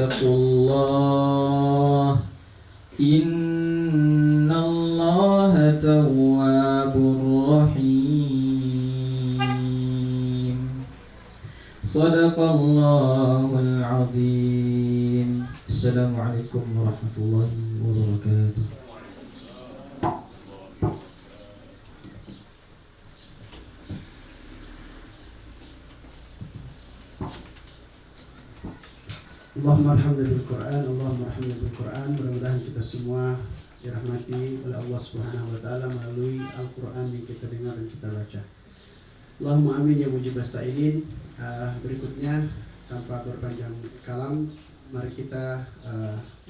wattaqullah innallaha tawwabur rahim. Shadaqallahul azim. Assalamualaikum warahmatullahi wabarakatuh. Allahumma arhamna bil Quran, Allahumma arhamna bil Quran. Mudah-mudahan kita semua dirahmati oleh Allah Subhanahu wa taala melalui Al-Qur'an yang kita dengar dan kita baca. Allahumma amin ya mujibas sa'ilin. Berikutnya tanpa berpanjang kalam, mari kita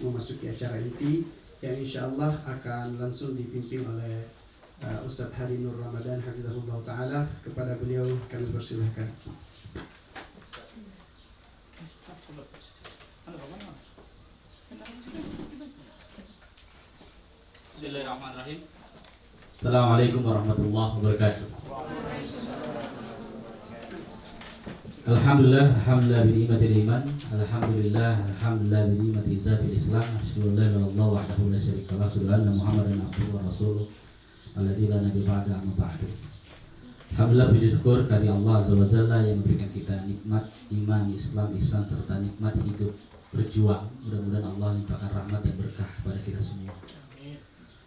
memasuki acara inti yang insyaallah akan langsung dipimpin oleh Ustaz Hari Nur Ramadan hafizahullah taala. Kepada beliau kami persilahkan. Bismillahirrahmanirrahim. Assalamualaikum warahmatullahi wabarakatuh. Alhamdulillah, alhamdulillah bi ni'matil iman. Alhamdulillah bi ni'mati zatil Islam. Bismillahirrahmanirrahim. Wahdahu la syarika lahu, subhana Muhammadan abduhu wa rasuluh alladzi la nabiyya ba'da amma ba'du. Alhamdulillah, puji syukur kehadirat Allah Azza wa Jalla yang memberikan kita nikmat iman, Islam, ihsan serta nikmat hidup berjuang. Mudah-mudahan Allah limpahkan rahmat dan berkah pada kita semua.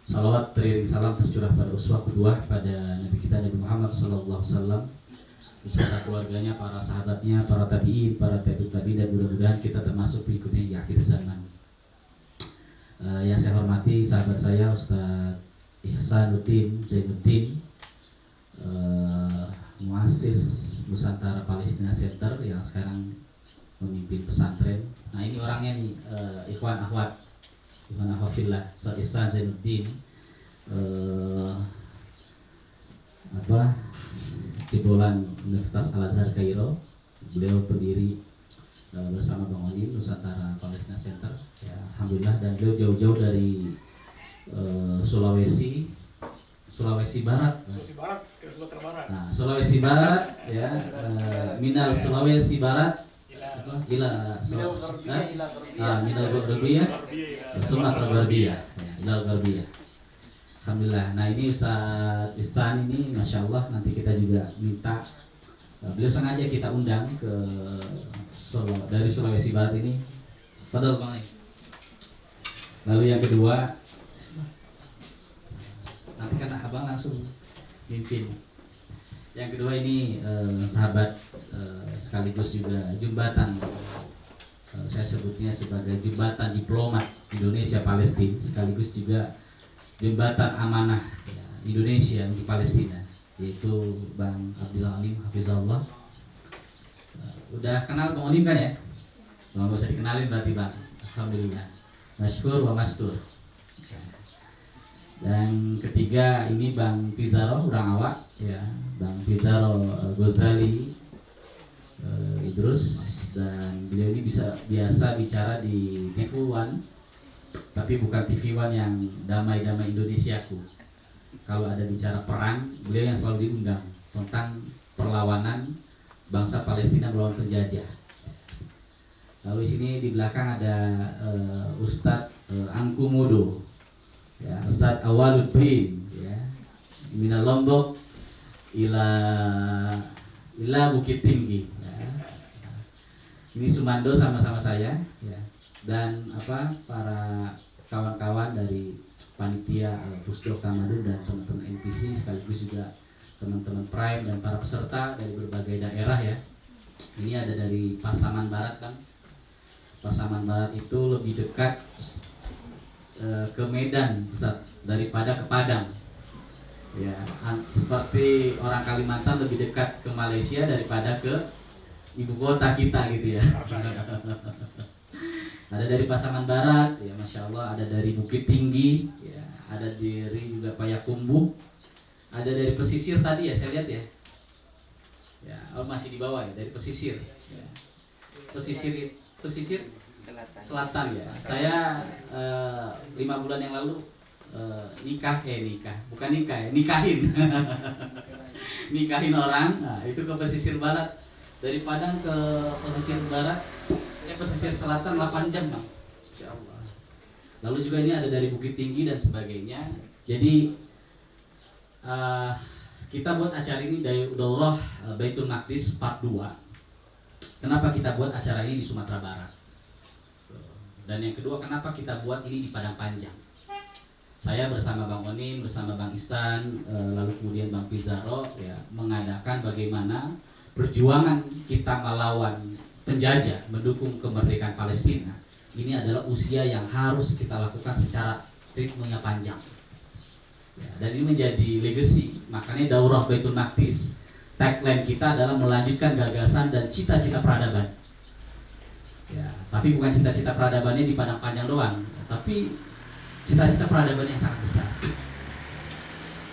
Salawat teriring salam tercurah pada uswah kedua pada Nabi kita Nabi Muhammad sallallahu alaihi wasallam beserta keluarganya, para sahabatnya, para tabi'in, para tabi'ut tabi'in, dan mudah-mudahan kita termasuk pengikutnya di akhir zaman. Yang saya hormati sahabat saya Ustaz Ihsanuddin Zainuddin, muassis Nusantara Palestina Center yang sekarang memimpin pesantren. Nah, ini orangnya nih, ikhwan akhwat fillah, Ustaz Ihsan Zainuddin, jebolan Universitas Al-Azhar Kairo. Beliau pendiri bersama Bang Onim Nusantara Palestina Center. Ya, alhamdulillah, dan beliau jauh-jauh dari Sulawesi Barat ke Sumatera Barat. Nah, Sulawesi Barat ya, Minal Sulawesi Barat ila Minal Garbiyah Sumatera Garbiyah ya, Minal Garbiyah. Alhamdulillah. Nah, ini Ustaz Ihsan ini Masya Allah, nanti kita juga minta beliau sengaja kita undang ke dari Sulawesi Barat ini. Padahal Bang. Lalu yang kedua, nanti kan abang langsung mimpin. Yang kedua ini sahabat sekaligus juga jembatan, saya sebutnya sebagai jembatan diplomat Indonesia Palestina, sekaligus juga jembatan amanah ya, Indonesia untuk Palestina, yaitu Bang Abdullah Alim Hafizahullah. Udah kenal Bang Onim kan ya? Nggak usah dikenalin berarti Bang. Alhamdulillah. Masykur wa mastur. Dan ketiga ini Bang Pizarro orang awak ya, Bang Pizarro Ghazali Idrus, dan beliau ini biasa bicara di TV One, tapi bukan TV One yang damai-damai Indonesiaku. Kalau ada bicara perang, beliau yang selalu diundang tentang perlawanan bangsa Palestina melawan penjajah. Lalu di sini di belakang ada Ustadz Angku Modo, ya, Ustadz Awaluddin, ya, Minal Lombok ila Bukit Tinggi. Ya. Ini Sumando sama-sama saya, ya, dan para kawan-kawan dari panitia Pusdok Tamadun dan teman-teman NPC, sekaligus juga teman-teman Prime dan para peserta dari berbagai daerah ya. Ini ada dari Pasaman Barat kan. Pasaman Barat itu lebih dekat ke Medan Ustaz, daripada ke Padang. Ya, seperti orang Kalimantan lebih dekat ke Malaysia daripada ke ibu kota kita gitu ya. Ada dari Pasaman Barat, ya Masya Allah, ada dari Bukit Tinggi, ya, ada dari juga Payakumbuh, ada dari pesisir tadi ya saya lihat ya. Ya, masih di bawah ya, dari pesisir. Ya. Pesisir selatan ya. Saya 5 bulan yang lalu nikahin orang. Nah, itu ke pesisir barat, dari Padang ke pesisir barat pesisir selatan 8 jam Bang. Insya Allah. Lalu juga ini ada dari Bukit Tinggi dan sebagainya. Jadi kita buat acara ini Daurah Baitul Maqdis Part 2. Kenapa kita buat acara ini di Sumatera Barat? Dan yang kedua, kenapa kita buat ini di Padang Panjang? Saya bersama Bang Onim, bersama Bang Ihsan, lalu kemudian Bang Pizarro ya, mengadakan bagaimana perjuangan kita melawan penjajah, mendukung kemerdekaan Palestina. Ini adalah usia yang harus kita lakukan secara ritmenya panjang. Ya, dan ini menjadi legacy. Makanya Daurah Baitul Maqdis, tagline kita adalah melanjutkan gagasan dan cita-cita peradaban. Ya, tapi bukan cita-cita peradabannya di Padang Panjang doang, tapi cita-cita peradaban yang sangat besar.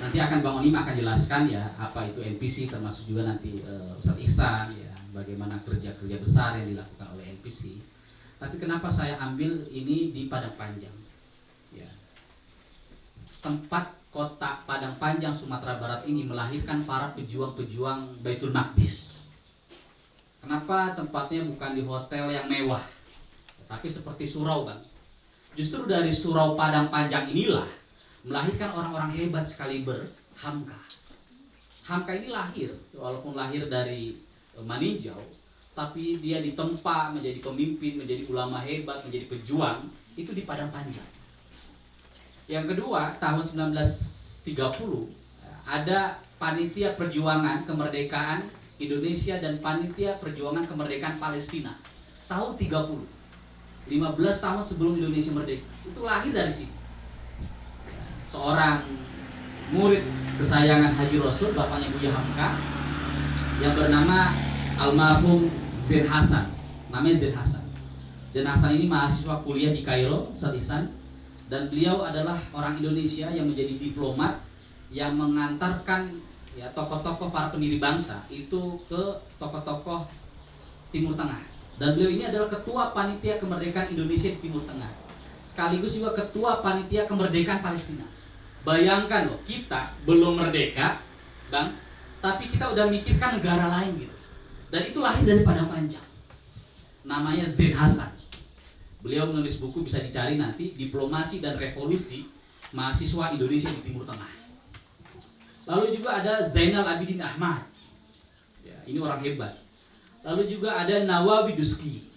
Nanti akan Bang Onim akan jelaskan ya apa itu NPC, termasuk juga nanti Ustadz Ihsan ya, bagaimana kerja-kerja besar yang dilakukan oleh NPC. Tapi kenapa saya ambil ini di Padang Panjang? Ya. Tempat kota Padang Panjang Sumatera Barat ini melahirkan para pejuang-pejuang Baitul Maqdis. Kenapa tempatnya bukan di hotel yang mewah, tapi seperti surau Bang? Justru dari surau Padang Panjang inilah melahirkan orang-orang hebat sekaliber Hamka. Hamka ini lahir, walaupun lahir dari meninjau, tapi dia ditempa menjadi pemimpin, menjadi ulama hebat, menjadi pejuang, itu di Padang Panjang. Yang kedua, tahun 1930 ada Panitia Perjuangan Kemerdekaan Indonesia dan Panitia Perjuangan Kemerdekaan Palestina. Tahun 30, 15 tahun sebelum Indonesia merdeka, itu lahir dari sini. Seorang murid kesayangan Haji Rasul, bapaknya Buya Hamka, yang bernama almarhum Zain Hasan. Namanya Zain Hasan. Zain Hasan ini mahasiswa kuliah di Kairo, Ustadz Ihsan, dan beliau adalah orang Indonesia yang menjadi diplomat yang mengantarkan ya tokoh-tokoh para pendiri bangsa itu ke tokoh-tokoh Timur Tengah. Dan beliau ini adalah ketua Panitia Kemerdekaan Indonesia di Timur Tengah, sekaligus juga ketua Panitia Kemerdekaan Palestina. Bayangkan loh, kita belum merdeka Bang, tapi kita udah mikirkan negara lain gitu. Dan itu lahir dari Padang Panjang. Namanya Zain Hasan. Beliau menulis buku, bisa dicari nanti, Diplomasi dan Revolusi Mahasiswa Indonesia di Timur Tengah. Lalu juga ada Zainal Abidin Ahmad. Ya, ini orang hebat. Lalu juga ada Nawawi Duski.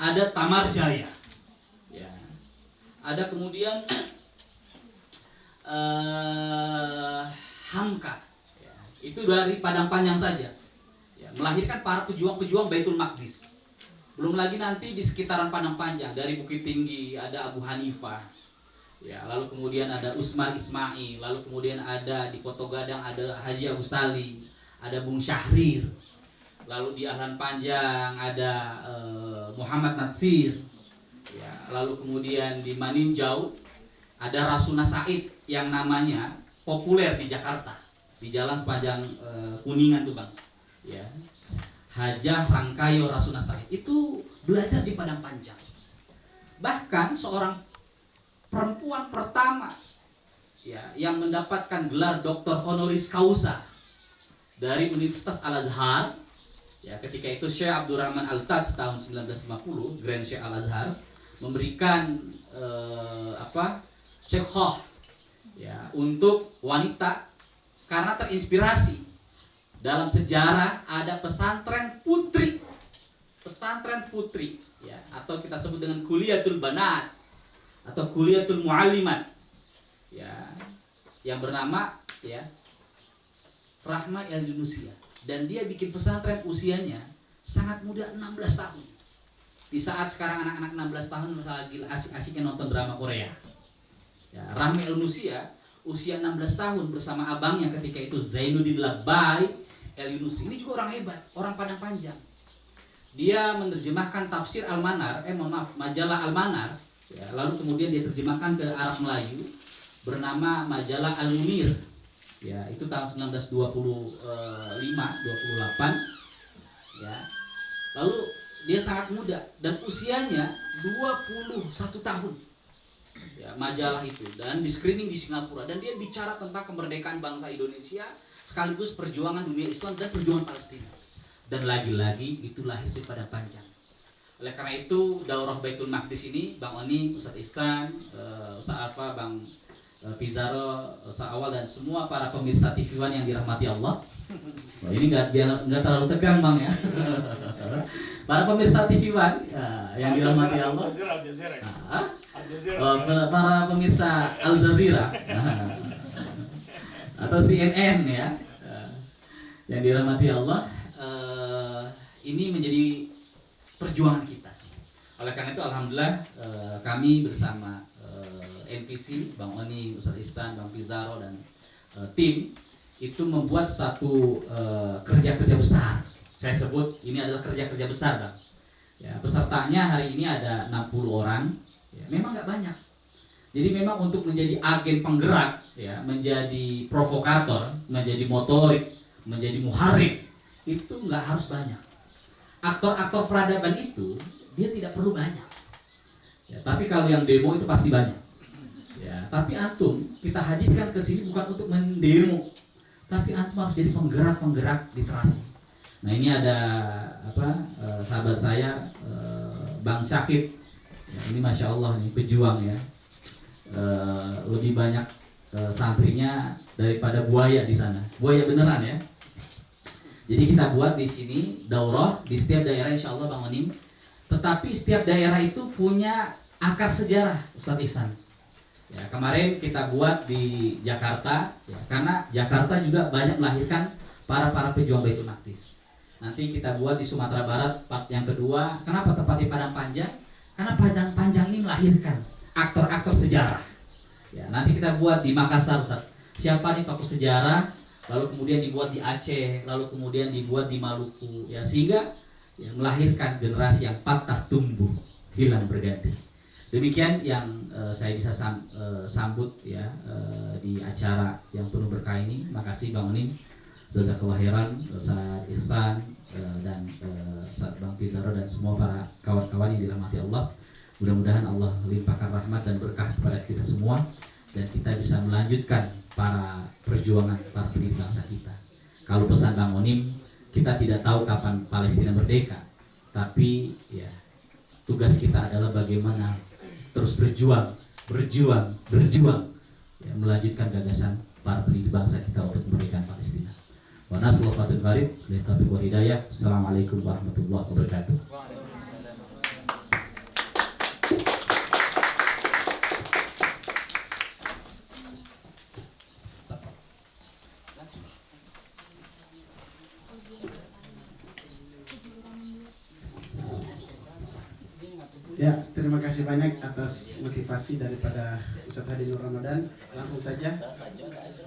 Ada Tamar Jaya. Ya. Ada kemudian Hamka. Ya, itu dari Padang Panjang saja. Ya, melahirkan para pejuang-pejuang Baitul Maqdis. Belum lagi nanti di sekitaran Padang Panjang, dari Bukit Tinggi ada Abu Hanifah. Ya, lalu kemudian ada Usman Ismail, lalu kemudian ada di Koto Gadang ada Haji Abu Salim, ada Bung Syahrir. Lalu di Ahlan Panjang ada Muhammad Natsir. Ya, lalu kemudian di Maninjau ada Rasuna Said yang namanya populer di Jakarta, di jalan sepanjang Kuningan tuh Bang. Ya. Hajah Rangkayo Rasuna Said itu belajar di Padang Panjang. Bahkan seorang perempuan pertama ya yang mendapatkan gelar doktor honoris causa dari Universitas Al-Azhar ya, ketika itu Syekh Abdurrahman Al-Taj tahun 1950, Grand Syekh Al-Azhar memberikan Syekhah ya untuk wanita karena terinspirasi dalam sejarah ada pesantren putri ya, atau kita sebut dengan kuliatul banat atau kuliatul muallimat ya, yang bernama ya Rahma El-Yunusia, dan dia bikin pesantren usianya sangat muda, 16 tahun. Di saat sekarang anak-anak 16 tahun lagi asik-asiknya nonton drama Korea. Ya, Rahma El-Yunusia usia 16 tahun bersama abangnya ketika itu Zainuddin Labai El-Yunusi. Ini juga orang hebat, orang Padang Panjang. Dia menerjemahkan tafsir majalah Al-Manar ya, lalu kemudian dia terjemahkan ke Arab Melayu bernama majalah Al-Munir. Ya, itu tahun 1928 ya. Lalu dia sangat muda dan usianya 21 tahun. Ya, majalah itu dan di screening di Singapura, dan dia bicara tentang kemerdekaan bangsa Indonesia sekaligus perjuangan dunia Islam dan perjuangan Palestina. Dan lagi-lagi itu lahir di Padang Panjang. Oleh karena itu Daurah Baitul Maqdis ini Bang Oni, Ustadz Ihsan, Ustadz Alfa, Bang Pizarro, Ustadz Awal dan semua para pemirsa TV One yang dirahmati Allah. Wah, ini nggak terlalu tegang Bang ya. Para pemirsa TV One yang dirahmati Allah. Para pemirsa Al Jazeera atau CNN ya, yang dirahmati Allah, ini menjadi perjuangan kita. Oleh karena itu alhamdulillah kami bersama NPC, Bang Oni, Ustadz Ihsan, Bang Pizarro dan tim itu membuat satu kerja-kerja besar. Saya sebut ini adalah kerja-kerja besar, Bang. Ya, pesertanya hari ini ada 60 orang. Ya, memang nggak banyak. Jadi memang untuk menjadi agen penggerak, ya, menjadi provokator, menjadi motorik, menjadi muharrik itu nggak harus banyak. Aktor-aktor peradaban itu dia tidak perlu banyak. Ya, tapi kalau yang demo itu pasti banyak. Ya, tapi antum kita hadirkan ke sini bukan untuk mendemo, tapi antum harus jadi penggerak-penggerak literasi. Nah ini ada sahabat saya Bang Syakib. Ya, ini masya Allah nih pejuang ya. Lebih banyak santrinya daripada buaya di sana. Buaya beneran ya. Jadi kita buat di sini daurah di setiap daerah insya Allah Bang Onim. Tetapi setiap daerah itu punya akar sejarah Ustadz Ihsan. Ya, kemarin kita buat di Jakarta, ya, karena Jakarta juga banyak melahirkan para pejuang Baitul Maqdis. Nanti kita buat di Sumatera Barat part yang kedua. Kenapa tepatnya Padang Panjang? Karena Padang Panjang ini melahirkan aktor-aktor sejarah. Ya, nanti kita buat di Makassar, Ustaz. Siapa nih tokoh sejarah? Lalu kemudian dibuat di Aceh, lalu kemudian dibuat di Maluku. Ya, sehingga ya, melahirkan generasi yang patah tumbuh, hilang berganti. Demikian yang saya bisa sambut ya di acara yang penuh berkah ini. Makasih Bang Onim, jazakallahu khairan, Ustaz Ihsan dan Ustaz Bang Pizarro dan semua para kawan-kawan yang dirahmati Allah. Mudah-mudahan Allah limpahkan rahmat dan berkah kepada kita semua dan kita bisa melanjutkan para perjuangan para pendiri bangsa kita. Kalau pesan Bang Onim, kita tidak tahu kapan Palestina merdeka, tapi ya tugas kita adalah bagaimana terus berjuang ya, melanjutkan gagasan para pendiri bangsa kita untuk memerdekakan Palestina. Wa nasallahu fatul qarib li taufiq wal hidayah. Assalamualaikum warahmatullahi wabarakatuh. Ya, terima kasih banyak atas motivasi daripada Ustaz Hadi Nur Ramadan. Langsung saja.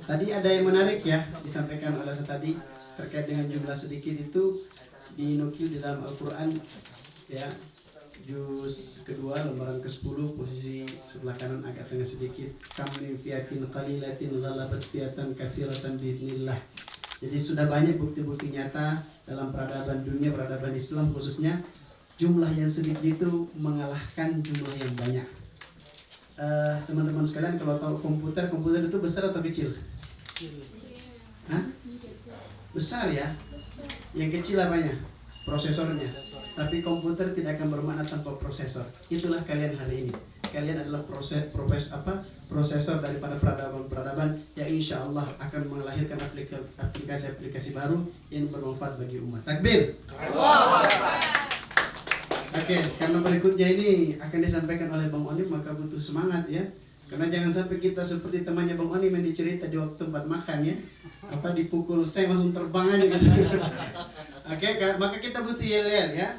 Tadi ada yang menarik ya disampaikan oleh Ustaz tadi terkait dengan jumlah sedikit itu dinukil di dalam Al-Quran ya, juz kedua lembaran ke-10 posisi sebelah kanan agak tengah sedikit. Kam min fiatin qalilatin ghalabat fiatan katsiratan biidznillah. Jadi sudah banyak bukti-bukti nyata dalam peradaban dunia, peradaban Islam khususnya, jumlah yang sedikit itu mengalahkan jumlah yang banyak. Teman-teman sekalian kalau tahu komputer itu besar atau kecil? Hah? Besar ya. Yang kecil apanya? Prosesornya. Tapi komputer tidak akan bermakna tanpa prosesor. Itulah kalian hari ini. Kalian adalah prosesor daripada peradaban yang insya Allah akan melahirkan aplikasi-aplikasi baru yang bermanfaat bagi umat. Takbir. Oke, karena berikutnya ini akan disampaikan oleh Bang Onim, maka butuh semangat ya. Karena jangan sampai kita seperti temannya Bang Onim yang dicerita di waktu tempat makan ya. Dipukul saya langsung terbang aja gitu. Oke, maka kita butuh yel-yel ya.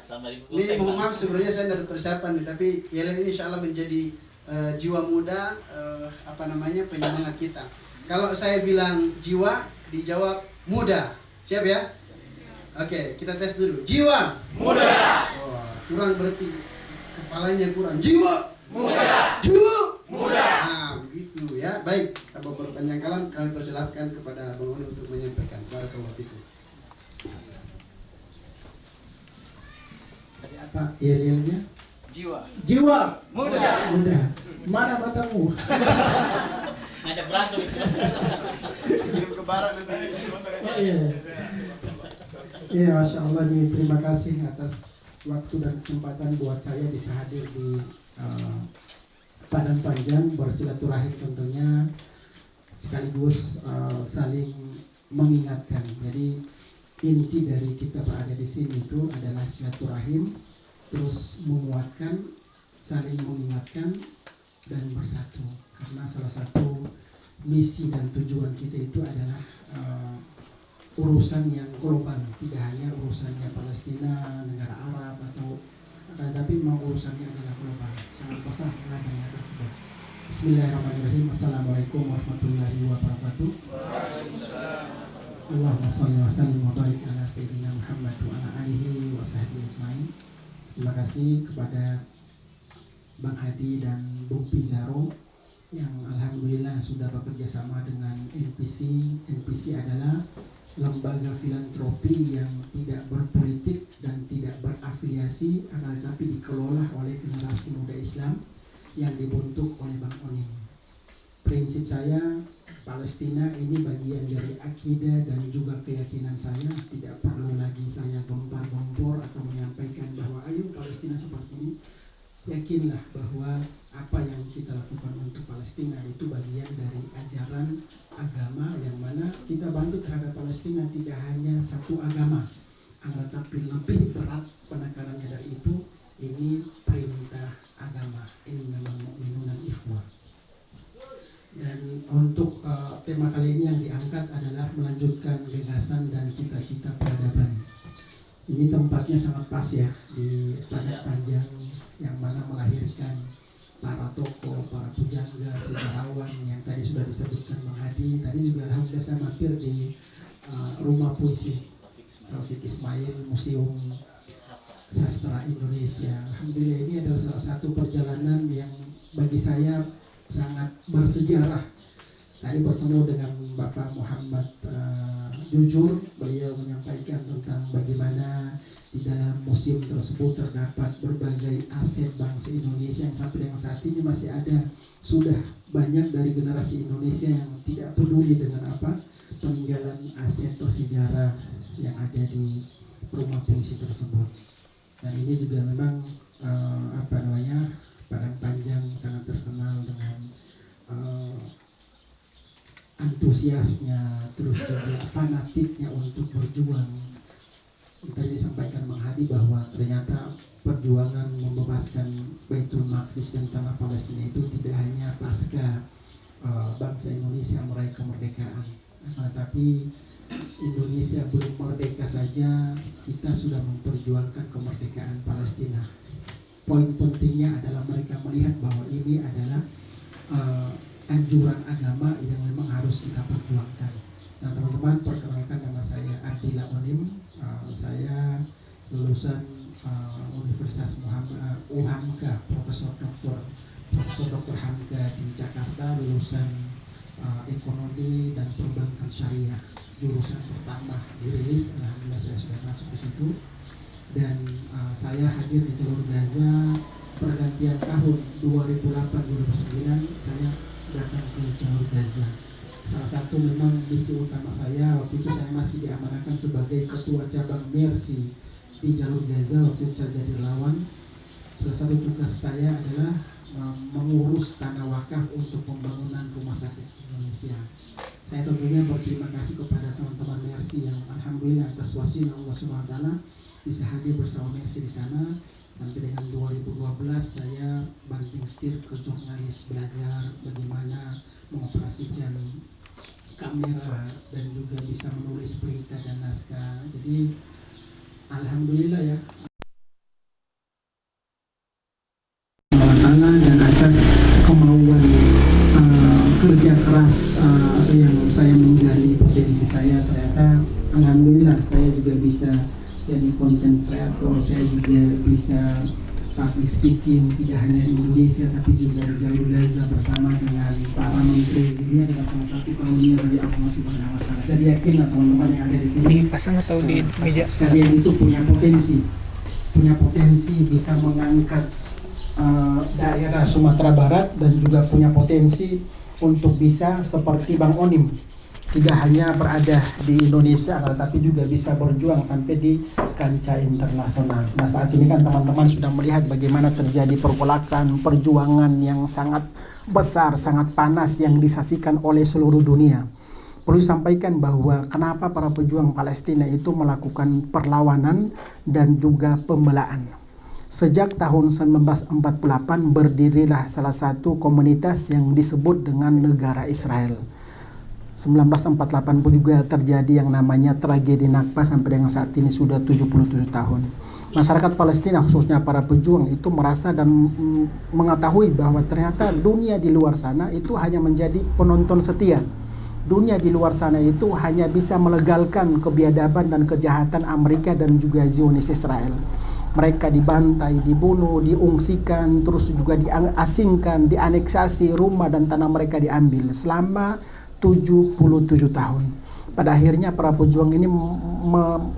Ini mohon maaf sebenarnya saya dari persiapan nih, tapi yel-yel ini insya Allah menjadi jiwa muda, penyemangat kita. Kalau saya bilang jiwa, dijawab muda. Siap ya? Oke, kita tes dulu. Jiwa muda. Kurang berarti kepalanya kurang. Jiwa muda. Jiwa muda. Nah, begitu ya. Baik, tanpa berpanjang kalam kami persilahkan kepada Bang Oni untuk menyampaikan. Barakallahu fikum. Tadi apa yel-yelnya? Jiwa muda. Mana matamu? Ngajak berantem itu. Kirim ke barat Iya. Iya, Masya Allah nih, terima kasih atas waktu dan kesempatan buat saya bisa hadir di Padang Panjang, bersilaturahim tentunya, sekaligus saling mengingatkan. Jadi inti dari kita berada di sini itu adalah silaturahim, terus menguatkan, saling mengingatkan, dan bersatu. Karena salah satu misi dan tujuan kita itu adalah urusan yang global, tidak hanya urusannya Palestina, negara Arab atau tapi memang urusannya adalah global. Sangat besar agama tersebut. Bismillahirrahmanirrahim. Assalamualaikum warahmatullahi wabarakatuh. Allahumma shalli wa sallim wa barik ala sayyidina Muhammad wa ala alihi wa sahbihi ajmain. Terima kasih kepada Bang Hadi dan Bung Pizarro yang alhamdulillah sudah bekerja sama dengan NPC. NPC adalah lembaga filantropi yang tidak berpolitik dan tidak berafiliasi, akan tetapi dikelola oleh generasi muda Islam yang dibentuk oleh Bang Onim. Prinsip saya, Palestina ini bagian dari akidah dan juga keyakinan saya. Tidak perlu lagi saya gempar-gempor atau menyampaikan bahwa ayo Palestina seperti ini. Yakinlah bahwa apa yang kita lakukan untuk Palestina itu bagian dari ajaran agama yang mana kita bantu terhadap Palestina tidak hanya satu agama, tetapi lebih berat penekanannya dari itu. Ini perintah agama, innamal mu'minuna ikhwah. Dan untuk tema kali ini yang diangkat adalah melanjutkan gagasan dan cita-cita peradaban. Ini tempatnya sangat pas ya, di Padang Panjang yang mana melahirkan para tokoh, para pujangga, sejarawan yang tadi sudah disebutkan Bang Hadi. Tadi juga alhamdulillah saya mampir di rumah puisi Taufik Ismail, Museum Sastra Indonesia. Alhamdulillah ini adalah salah satu perjalanan yang bagi saya sangat bersejarah. Tadi bertemu dengan Bapak Muhammad Jujur, beliau menyampaikan tentang bagaimana di dalam museum tersebut terdapat berbagai aset bangsa Indonesia yang sampai dengan saat ini masih ada. Sudah banyak dari generasi Indonesia yang tidak peduli dengan peninggalan aset bersejarah yang ada di rumah puisi tersebut. Dan ini juga memang Padang Panjang sangat terkenal dengan antusiasnya, terus juga fanatiknya untuk berjuang. Tadi disampaikan Bang Hadi bahwa ternyata perjuangan membebaskan Baitul Maqdis dan tanah Palestina itu tidak hanya pasca bangsa Indonesia meraih kemerdekaan, tetapi Indonesia belum merdeka saja kita sudah memperjuangkan kemerdekaan Palestina. Poin pentingnya adalah mereka melihat bahwa ini adalah anjuran agama yang memang harus kita perjuangkan. Nah teman-teman, perkenalkan nama saya Abdillah Onim. Saya lulusan Universitas Hamka, Profesor Dr. Hamka di Jakarta, lulusan Ekonomi dan Perbankan Syariah, jurusan pertama dirilis. Alhamdulillah saya sudah masuk di situ. Dan saya hadir di jalur Gaza pergantian tahun 2008-2009. Saya datang ke jalur Gaza. Salah satu memang misi utama saya waktu itu, saya masih diamanahkan sebagai ketua cabang Mercy di jalur Gaza. Waktu itu saya jadi relawan. Salah satu tugas saya adalah mengurus tanah wakaf untuk pembangunan rumah sakit Indonesia. Saya tentunya berterima kasih kepada teman-teman Mercy yang alhamdulillah atas wasilah Allah SWT bisa hadir bersama Mercy di sana. Sampai dengan 2012 saya banting setir ke jurnalis, belajar bagaimana mengoperasikan kamera dan juga bisa menulis berita dan naskah. Jadi alhamdulillah ya, dan atas kemauan kerja keras yang saya menggali potensi saya, ternyata alhamdulillah saya juga bisa jadi content creator. Saya juga bisa public speaking tidak hanya di Indonesia tapi juga di jalur Gaza bersama dengan para menteri. Ini adalah salah satu karunia dari Allah Subhanahu wa Ta'ala. Jadi yakinlah teman-teman yang ada di sini, pasang atau di meja, kalian itu punya potensi bisa mengangkat daerah Sumatera Barat dan juga punya potensi untuk bisa seperti Bang Onim tidak hanya berada di Indonesia, tetapi juga bisa berjuang sampai di kancah internasional. Nah, saat ini kan teman-teman sudah melihat bagaimana terjadi pergolakan, perjuangan yang sangat besar, sangat panas yang disaksikan oleh seluruh dunia. Perlu disampaikan bahwa kenapa para pejuang Palestina itu melakukan perlawanan dan juga pembelaan. Sejak tahun 1948 berdirilah salah satu komunitas yang disebut dengan Negara Israel. 1948 pun juga terjadi yang namanya tragedi Nakba sampai dengan saat ini sudah 77 tahun. Masyarakat Palestina khususnya para pejuang itu merasa dan mengetahui bahwa ternyata dunia di luar sana itu hanya menjadi penonton setia. Dunia di luar sana itu hanya bisa melegalkan kebiadaban dan kejahatan Amerika dan juga Zionis Israel. Mereka dibantai, dibunuh, diungsikan, terus juga diasingkan, dianeksasi, rumah dan tanah mereka diambil selama 77 tahun. Pada akhirnya para pejuang ini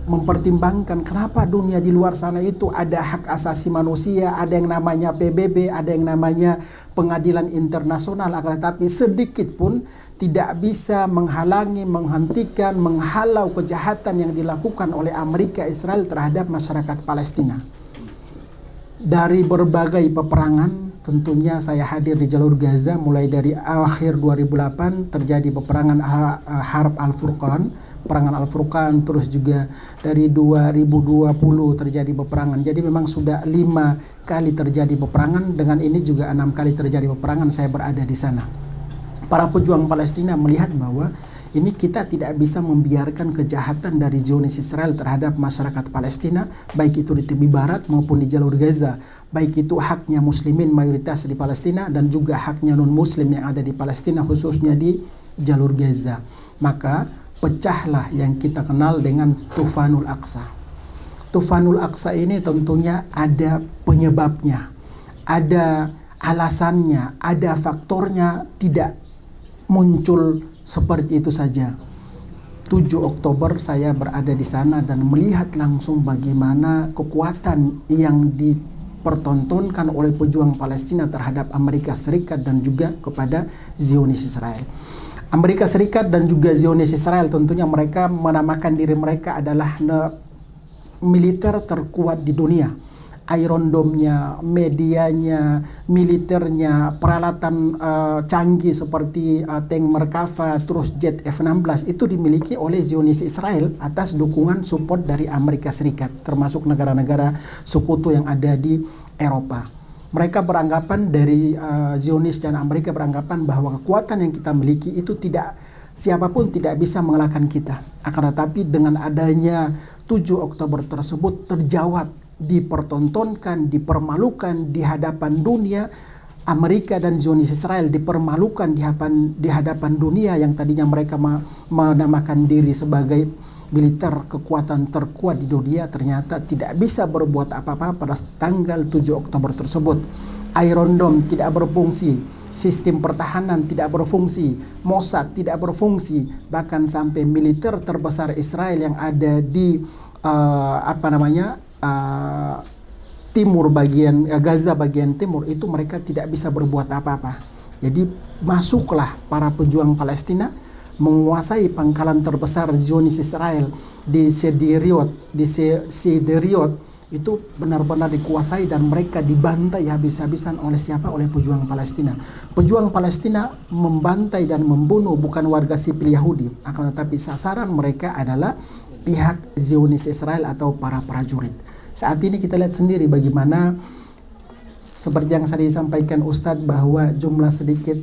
mempertimbangkan kenapa dunia di luar sana itu ada hak asasi manusia, ada yang namanya PBB, ada yang namanya pengadilan internasional, akan tetapi sedikit pun tidak bisa menghalangi, menghentikan, menghalau kejahatan yang dilakukan oleh Amerika Israel terhadap masyarakat Palestina. Dari berbagai peperangan, tentunya saya hadir di jalur Gaza mulai dari akhir 2008 terjadi peperangan Harb Al-Furqan, perangan Al-Furqan, terus juga dari 2020 terjadi peperangan. Jadi memang sudah 5 kali terjadi peperangan, dengan ini juga 6 kali terjadi peperangan saya berada di sana. Para pejuang Palestina melihat bahwa ini kita tidak bisa membiarkan kejahatan dari Zionis Israel terhadap masyarakat Palestina, baik itu di tepi barat maupun di jalur Gaza, baik itu haknya muslimin mayoritas di Palestina dan juga haknya non-muslim yang ada di Palestina khususnya di jalur Gaza. Maka pecahlah yang kita kenal dengan Tufanul Aqsa. Tufanul Aqsa ini tentunya ada penyebabnya, ada alasannya, ada faktornya, tidak muncul seperti itu saja. 7 Oktober saya berada di sana dan melihat langsung bagaimana kekuatan yang dipertontonkan oleh pejuang Palestina terhadap Amerika Serikat dan juga kepada Zionis Israel. Amerika Serikat dan juga Zionis Israel tentunya mereka menamakan diri mereka adalah militer terkuat di dunia. Iron Dome-nya, medianya, militernya, peralatan canggih seperti tank Merkava, terus jet F-16 itu dimiliki oleh Zionis Israel atas dukungan support dari Amerika Serikat, termasuk negara-negara sekutu yang ada di Eropa. Mereka beranggapan dari Zionis dan Amerika beranggapan bahwa kekuatan yang kita miliki itu siapapun tidak bisa mengalahkan kita. Akan tetapi dengan adanya 7 Oktober tersebut terjawab, dipertontonkan, dipermalukan di hadapan dunia. Amerika dan Zionis Israel dipermalukan di hadapan dunia yang tadinya mereka menamakan diri sebagai militer kekuatan terkuat di dunia, ternyata tidak bisa berbuat apa-apa pada tanggal 7 Oktober tersebut. Iron Dome tidak berfungsi, sistem pertahanan tidak berfungsi, Mossad tidak berfungsi, bahkan sampai militer terbesar Israel yang ada di timur bagian Gaza bagian timur itu mereka tidak bisa berbuat apa-apa. Jadi masuklah para pejuang Palestina menguasai pangkalan terbesar Zionis Israel di Sderot, itu benar-benar dikuasai dan mereka dibantai habis-habisan oleh siapa? Oleh pejuang Palestina. Pejuang Palestina membantai dan membunuh bukan warga sipil Yahudi, akan tetapi sasaran mereka adalah pihak Zionis Israel atau para prajurit. Saat ini kita lihat sendiri bagaimana seperti yang tadi disampaikan Ustadz bahwa jumlah sedikit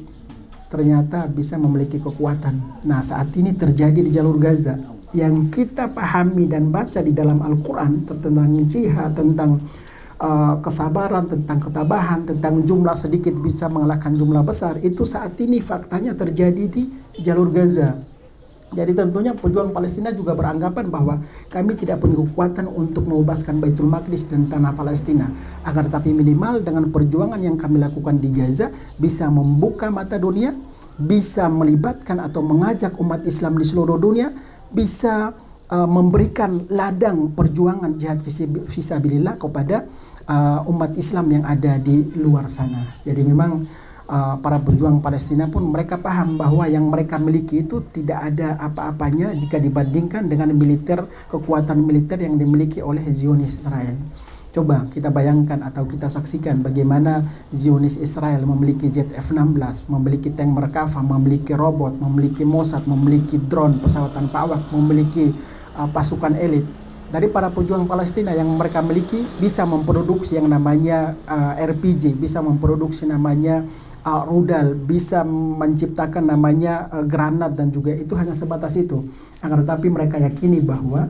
ternyata bisa memiliki kekuatan. Nah, saat ini terjadi di jalur Gaza. Yang kita pahami dan baca di dalam Al-Quran tentang jihad, tentang kesabaran, tentang ketabahan, tentang jumlah sedikit bisa mengalahkan jumlah besar, itu saat ini faktanya terjadi di jalur Gaza. Jadi tentunya pejuang Palestina juga beranggapan bahwa kami tidak punya kekuatan untuk membebaskan Baitul Maqdis dan tanah Palestina. Agar tetapi minimal dengan perjuangan yang kami lakukan di Gaza bisa membuka mata dunia, bisa melibatkan atau mengajak umat Islam di seluruh dunia, bisa memberikan ladang perjuangan jihad fisabilillah kepada umat Islam yang ada di luar sana. Jadi memang para pejuang Palestina pun mereka paham bahwa yang mereka miliki itu tidak ada apa-apanya jika dibandingkan dengan kekuatan militer yang dimiliki oleh Zionis Israel. Coba kita bayangkan atau kita saksikan bagaimana Zionis Israel memiliki jet F-16, memiliki tank Merkava, memiliki robot, memiliki Mossad, memiliki drone, pesawat tanpa awak, memiliki pasukan elit. Dari para pejuang Palestina yang mereka miliki bisa memproduksi yang namanya RPG, bisa memproduksi namanya rudal, bisa menciptakan namanya granat, dan juga itu hanya sebatas itu. Akan tetapi mereka yakini bahwa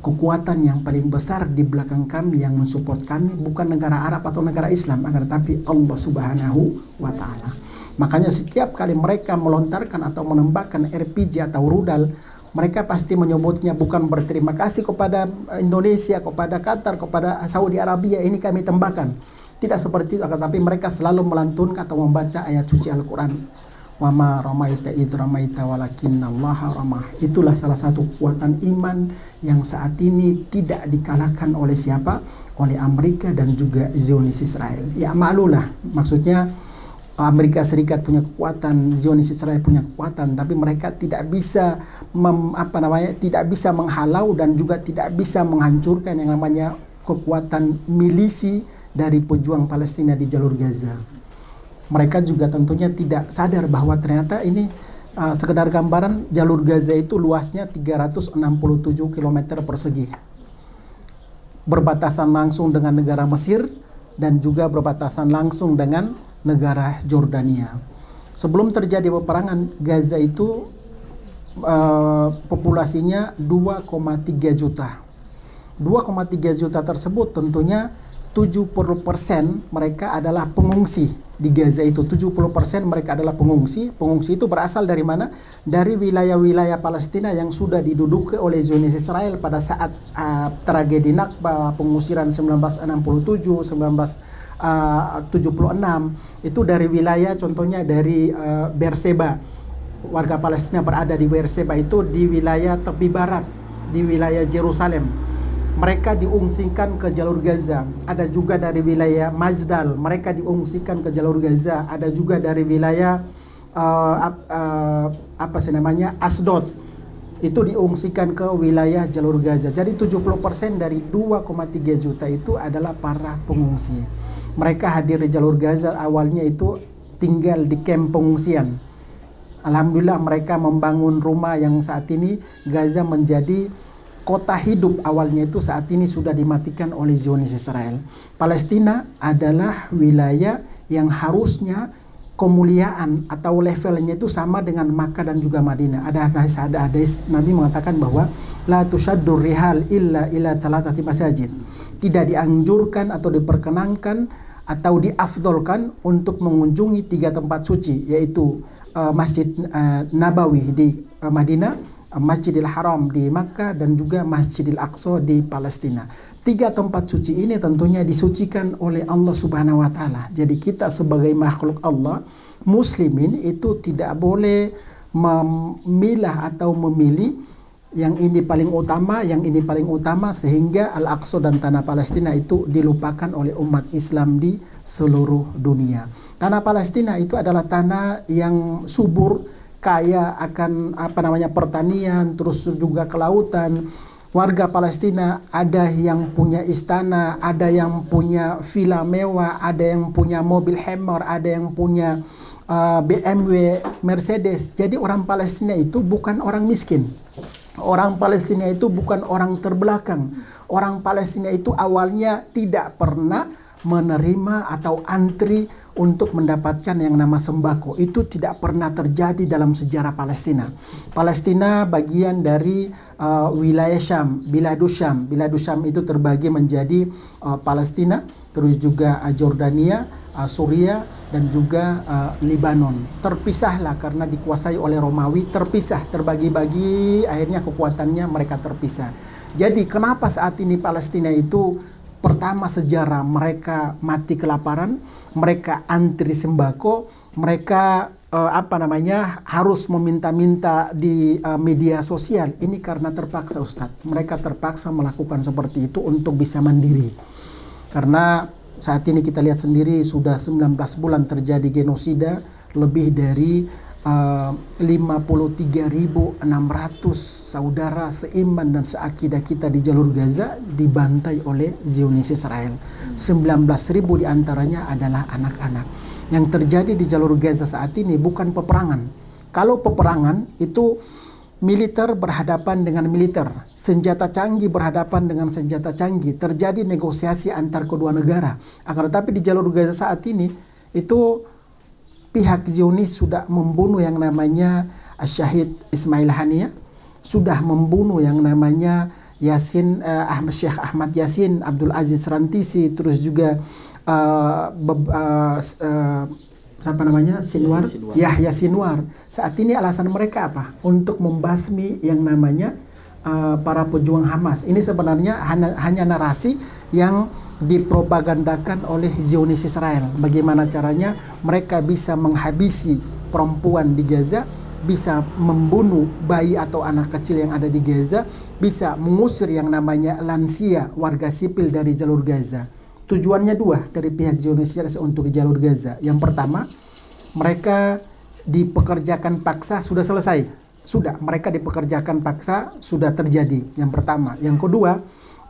kekuatan yang paling besar di belakang kami yang mensupport kami bukan negara Arab atau negara Islam, akan tetapi Allah Subhanahu wa Ta'ala. Makanya setiap kali mereka melontarkan atau menembakkan RPG atau rudal, mereka pasti menyebutnya bukan berterima kasih kepada Indonesia, kepada Qatar, kepada Saudi Arabia, ini kami tembakan. Tidak seperti itu, akan tetapi mereka selalu melantunkan atau membaca ayat suci Al-Quran. Wa ma ramaita id ramaita walakinnallaha ramah. Itulah salah satu kekuatan iman yang saat ini tidak dikalahkan oleh siapa? Oleh Amerika dan juga Zionis Israel. Ya maklulah, maksudnya Amerika Serikat punya kekuatan, Zionis Israel punya kekuatan, tapi mereka tidak bisa tidak bisa menghalau dan juga tidak bisa menghancurkan yang namanya kekuatan milisi dari pejuang Palestina di jalur Gaza. Mereka juga tentunya tidak sadar bahwa ternyata ini sekedar gambaran, jalur Gaza itu luasnya 367 km persegi. Berbatasan langsung dengan negara Mesir dan juga berbatasan langsung dengan negara Jordania. Sebelum terjadi peperangan, Gaza itu populasinya 2,3 juta. 2,3 juta tersebut tentunya 70% mereka adalah pengungsi. Di Gaza itu 70% mereka adalah pengungsi. Pengungsi itu berasal dari mana? Dari wilayah-wilayah Palestina yang sudah diduduki oleh Zionis Israel pada saat tragedi Nakba, pengusiran 1967, 1976. Itu dari wilayah, contohnya dari Beerseba. Warga Palestina berada di Beerseba itu di wilayah tepi barat, di wilayah Yerusalem. Mereka diungsikan ke jalur Gaza. Ada juga dari wilayah Mazdal, mereka diungsikan ke jalur Gaza. Ada juga dari wilayah Asdod, itu diungsikan ke wilayah jalur Gaza. Jadi 70% dari 2,3 juta itu adalah para pengungsi. Mereka hadir di jalur Gaza, awalnya itu tinggal di kamp pengungsian. Alhamdulillah mereka membangun rumah yang saat ini Gaza menjadi kota hidup. Awalnya itu saat ini sudah dimatikan oleh Zionis Israel. Palestina adalah wilayah yang harusnya kemuliaan atau levelnya itu sama dengan Makkah dan juga Madinah. Ada hadis Nabi mengatakan bahwa la tushaddur rihal illa ila thalathati masajid. Tidak dianjurkan atau diperkenankan atau diafdolkan untuk mengunjungi 3 tempat suci, yaitu Masjid Nabawi di Madinah, Masjidil Haram di Makkah, dan juga Masjidil Aqsa di Palestina. 3 tempat suci ini tentunya disucikan oleh Allah Subhanahu wa Ta'ala. Jadi kita sebagai makhluk Allah, muslimin itu tidak boleh memilah atau memilih yang ini paling utama, yang ini paling utama, sehingga Al-Aqsa dan tanah Palestina itu dilupakan oleh umat Islam di seluruh dunia. Tanah Palestina itu adalah tanah yang subur, kaya akan pertanian, terus juga kelautan. Warga Palestina ada yang punya istana, ada yang punya villa mewah, ada yang punya mobil Hammer, ada yang punya BMW, Mercedes. Jadi orang Palestina itu bukan orang miskin. Orang Palestina itu bukan orang terbelakang. Orang Palestina itu awalnya tidak pernah menerima atau antri untuk mendapatkan yang nama sembako. Itu tidak pernah terjadi dalam sejarah Palestina. Palestina bagian dari wilayah Syam, Biladus Syam. Biladus Syam itu terbagi menjadi Palestina, terus juga Jordania, Suriah, dan juga Lebanon. Terpisahlah karena dikuasai oleh Romawi, terpisah, terbagi-bagi, akhirnya kekuatannya mereka terpisah. Jadi kenapa saat ini Palestina itu pertama sejarah mereka mati kelaparan, mereka antri sembako, mereka harus meminta-minta di media sosial. Ini karena terpaksa, Ustadz. Mereka terpaksa melakukan seperti itu untuk bisa mandiri. Karena saat ini kita lihat sendiri sudah 19 bulan terjadi genosida, lebih dari 53.600 saudara seiman dan seakidah kita di jalur Gaza dibantai oleh Zionis Israel. 19.000 diantaranya adalah anak-anak. Yang terjadi di jalur Gaza saat ini bukan peperangan. Kalau peperangan itu militer berhadapan dengan militer, senjata canggih berhadapan dengan senjata canggih, terjadi negosiasi antar kedua negara. Akan tetapi di jalur Gaza saat ini itu pihak Zionis sudah membunuh yang namanya Syahid Ismail Haniyah, sudah membunuh yang namanya Syekh Ahmad Yasin, Abdul Aziz Rantisi, terus juga Sinwar, Yahya Sinwar. Saat ini alasan mereka apa? Untuk membasmi yang namanya para pejuang Hamas. Ini sebenarnya hanya narasi yang dipropagandakan oleh Zionis Israel. Bagaimana caranya mereka bisa menghabisi perempuan di Gaza, bisa membunuh bayi atau anak kecil yang ada di Gaza, bisa mengusir yang namanya lansia, warga sipil dari jalur Gaza. Tujuannya dua dari pihak Zionis Israel untuk jalur Gaza. Yang pertama, mereka dipekerjakan paksa sudah selesai. Sudah, mereka dipekerjakan paksa sudah terjadi. Yang pertama. Yang kedua,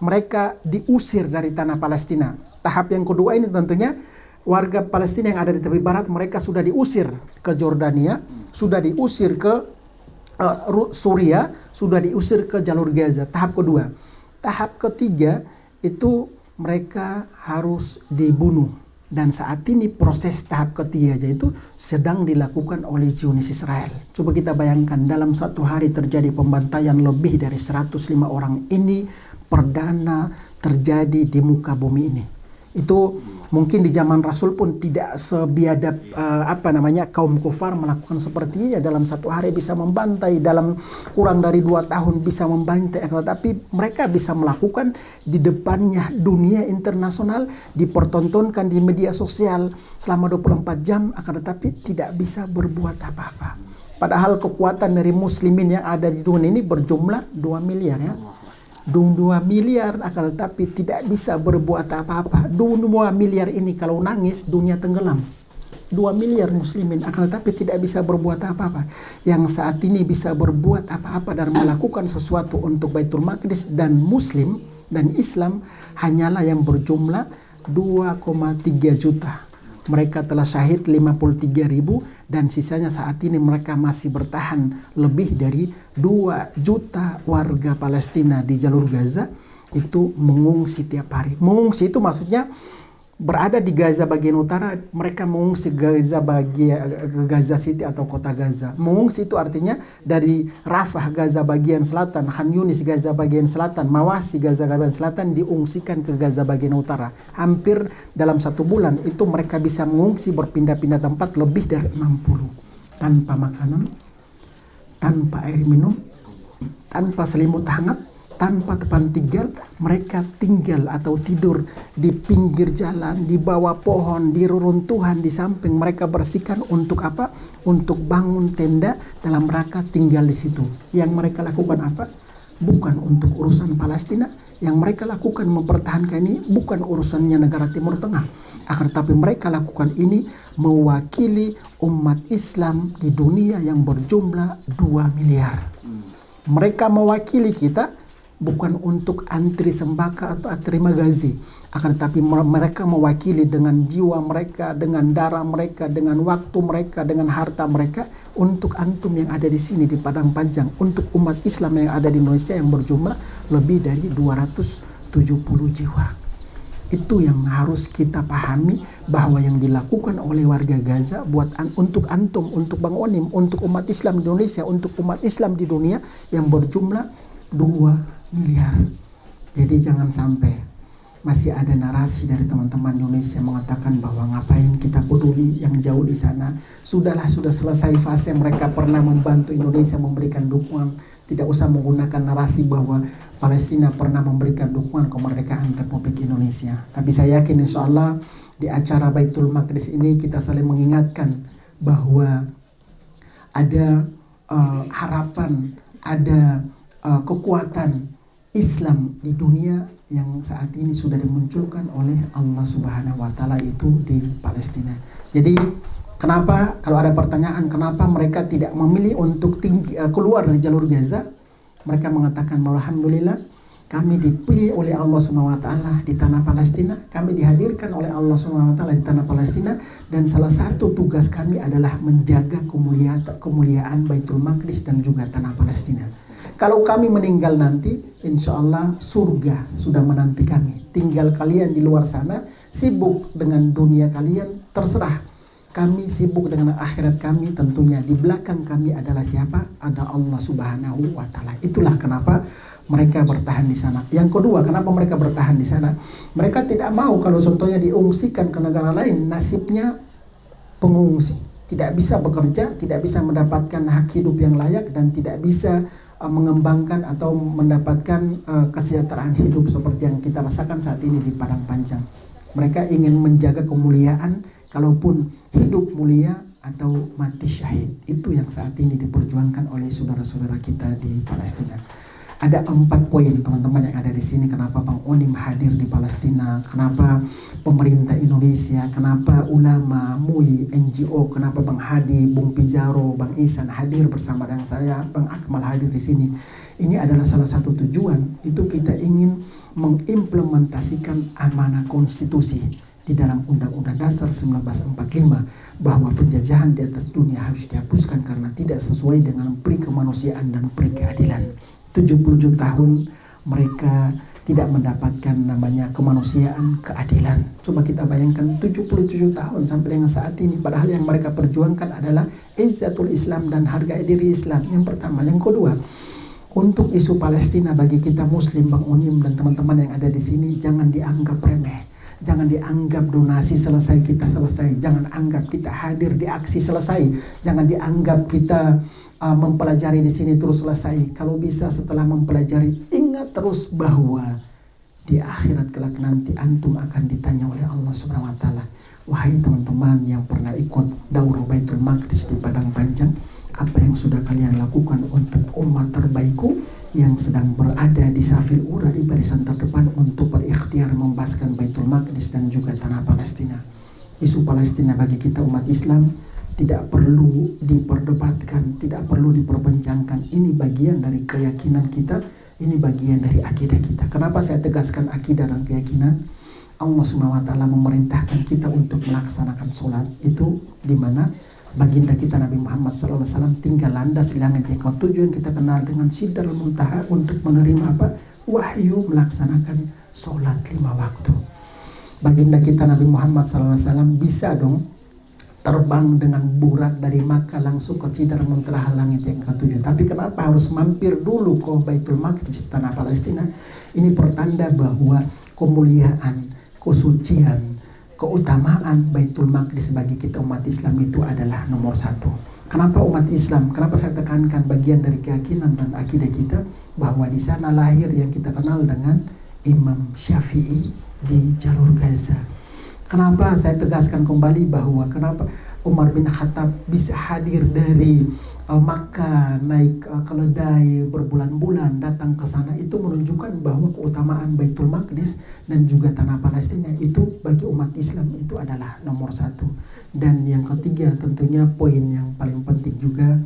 mereka diusir dari tanah Palestina. Tahap yang kedua ini tentunya warga Palestina yang ada di tepi barat, mereka sudah diusir ke Jordania, sudah diusir ke Suriah, sudah diusir ke jalur Gaza. Tahap kedua. Tahap ketiga itu mereka harus dibunuh. Dan saat ini proses tahap ketiga itu sedang dilakukan oleh Zionis Israel. Coba kita bayangkan, dalam satu hari terjadi pembantaian lebih dari 105 orang. Ini perdana terjadi di muka bumi ini. Itu mungkin di zaman Rasul pun tidak sebiadab kaum kufar melakukan sepertinya. Dalam satu hari bisa membantai, dalam kurang dari 2 tahun bisa membantai. Tetapi mereka bisa melakukan di depannya dunia internasional, dipertontonkan di media sosial selama 24 jam, akan tetapi tidak bisa berbuat apa-apa. Padahal kekuatan dari muslimin yang ada di dunia ini berjumlah 2 miliar ya. 2 miliar, akan tetapi tidak bisa berbuat apa-apa. 2 miliar ini kalau nangis dunia tenggelam. 2 miliar muslimin, akan tetapi tidak bisa berbuat apa-apa. Yang saat ini bisa berbuat apa-apa dan melakukan sesuatu untuk Baitul Maqdis dan Muslim dan Islam hanyalah yang berjumlah 2,3 juta. Mereka telah syahid 53.000 dan sisanya saat ini mereka masih bertahan. Lebih dari 2 juta warga Palestina di jalur Gaza itu mengungsi tiap hari. Mengungsi itu maksudnya berada di Gaza bagian utara, mereka mengungsi Gaza City atau kota Gaza. Mengungsi itu artinya dari Rafah Gaza bagian selatan, Khan Yunis Gaza bagian selatan, Mawasi Gaza bagian selatan diungsikan ke Gaza bagian utara. Hampir dalam 1 bulan itu mereka bisa mengungsi berpindah-pindah tempat lebih dari 60. Tanpa makanan, tanpa air minum, tanpa selimut hangat, tanpa tempat tinggal. Mereka tinggal atau tidur di pinggir jalan, di bawah pohon, di reruntuhan, di samping. Mereka bersihkan untuk apa? Untuk bangun tenda dalam rangka tinggal di situ. Yang mereka lakukan apa? Bukan untuk urusan Palestina. Yang mereka lakukan mempertahankan ini bukan urusannya negara Timur Tengah. Akan tetapi mereka lakukan ini mewakili umat Islam di dunia yang berjumlah 2 miliar. Mereka mewakili kita bukan untuk antri sembaka atau antri magazi, akan tetapi mereka mewakili dengan jiwa mereka, dengan darah mereka, dengan waktu mereka, dengan harta mereka untuk antum yang ada di sini di Padang Panjang, untuk umat Islam yang ada di Indonesia yang berjumlah lebih dari 270 jiwa. Itu yang harus kita pahami, bahwa yang dilakukan oleh warga Gaza untuk antum, untuk Bang Onim, untuk umat Islam di Indonesia, untuk umat Islam di dunia yang berjumlah 2 miliar. Jadi jangan sampai masih ada narasi dari teman-teman Indonesia mengatakan bahwa ngapain kita peduli yang jauh di sana. Sudah selesai fase mereka pernah membantu Indonesia memberikan dukungan. Tidak usah menggunakan narasi bahwa Palestina pernah memberikan dukungan kemerdekaan Republik Indonesia. Tapi saya yakin insya Allah di acara Baitul Maqdis ini kita saling mengingatkan bahwa ada harapan, ada kekuatan Islam di dunia yang saat ini sudah dimunculkan oleh Allah Subhanahu wa taala itu di Palestina. Jadi kenapa kalau ada pertanyaan kenapa mereka tidak memilih untuk keluar dari jalur Gaza? Mereka mengatakan bahwa alhamdulillah kami dipilih oleh Allah Subhanahu wa taala di tanah Palestina, kami dihadirkan oleh Allah Subhanahu wa taala di tanah Palestina, dan salah satu tugas kami adalah menjaga kemuliaan Baitul Maqdis dan juga tanah Palestina. Kalau kami meninggal nanti, insya Allah surga sudah menanti kami. Tinggal kalian di luar sana sibuk dengan dunia kalian, terserah. Kami sibuk dengan akhirat kami, tentunya di belakang kami adalah siapa? Ada Allah Subhanahu wa taala. Itulah kenapa mereka bertahan di sana. Yang kedua, kenapa mereka bertahan di sana? Mereka tidak mau kalau contohnya diungsikan ke negara lain, nasibnya pengungsi. Tidak bisa bekerja, tidak bisa mendapatkan hak hidup yang layak, dan tidak bisa mengembangkan atau mendapatkan kesejahteraan hidup seperti yang kita rasakan saat ini di Padang Panjang. Mereka ingin menjaga kemuliaan, kalaupun hidup mulia atau mati syahid. Itu yang saat ini diperjuangkan oleh saudara-saudara kita di Palestina. Ada 4 poin teman-teman yang ada di sini kenapa Bang Onim hadir di Palestina, kenapa pemerintah Indonesia, kenapa ulama, MUI, NGO, kenapa Bang Hadi, Bung Pizarro, Bang Ihsan hadir bersama dengan saya, Bang Akmal hadir di sini. Ini adalah salah satu tujuan, itu kita ingin mengimplementasikan amanah konstitusi di dalam Undang-Undang Dasar 1945 bahwa penjajahan di atas dunia harus dihapuskan karena tidak sesuai dengan peri kemanusiaan dan peri keadilan. 77 tahun mereka tidak mendapatkan namanya kemanusiaan, keadilan. Coba kita bayangkan 77 tahun sampai dengan saat ini, padahal yang mereka perjuangkan adalah izzatul Islam dan harga diri Islam. Yang pertama. Yang kedua, untuk isu Palestina bagi kita Muslim, Bang Onim dan teman-teman yang ada di sini, jangan dianggap remeh. Jangan dianggap donasi selesai kita selesai. Jangan anggap kita hadir di aksi selesai. Jangan dianggap kita mempelajari di sini terus selesai. Kalau bisa setelah mempelajari, ingat terus bahwa di akhirat kelak nanti antum akan ditanya oleh Allah Subhanahu wa taala. Wahai teman-teman yang pernah ikut daurah Baitul Maqdis di Padang Panjang, apa yang sudah kalian lakukan untuk umat terbaikku yang sedang berada di safil ura di barisan terdepan untuk berikhtiar membebaskan Baitul Maqdis dan juga tanah Palestina. Isu Palestina bagi kita umat Islam tidak perlu diperdebatkan, tidak perlu diperbincangkan. Ini bagian dari keyakinan kita, ini bagian dari akidah kita. Kenapa saya tegaskan akidah dan keyakinan? Allah Subhanahu wa taala memerintahkan kita untuk melaksanakan sholat itu di mana baginda kita Nabi Muhammad SAW tinggal landas di langit yang ketujuh yang kita kenal dengan Sidratul Muntaha untuk menerima apa? Wahyu melaksanakan sholat 5 waktu. Baginda kita Nabi Muhammad SAW bisa dong terbang dengan burak dari Makkah langsung ke Sidratul Muntaha langit yang ketujuh. Tapi kenapa harus mampir dulu ke Baitul Maqdis tanah Palestina? Ini pertanda bahwa kemuliaan, kesucian, keutamaan Baitul Maqdis bagi kita umat Islam itu adalah nomor 1. Kenapa umat Islam? Kenapa saya tekankan bagian dari keyakinan dan akidah kita bahwa di sana lahir yang kita kenal dengan Imam Syafi'i di jalur Gaza. Kenapa saya tegaskan kembali bahwa kenapa Umar bin Khattab bisa hadir dari Makkah naik keledai berbulan-bulan datang ke sana, itu menunjukkan bahwa keutamaan Baitul Maqdis dan juga tanah Palestina itu bagi umat Islam itu adalah nomor 1. Dan yang ketiga tentunya poin yang paling penting juga,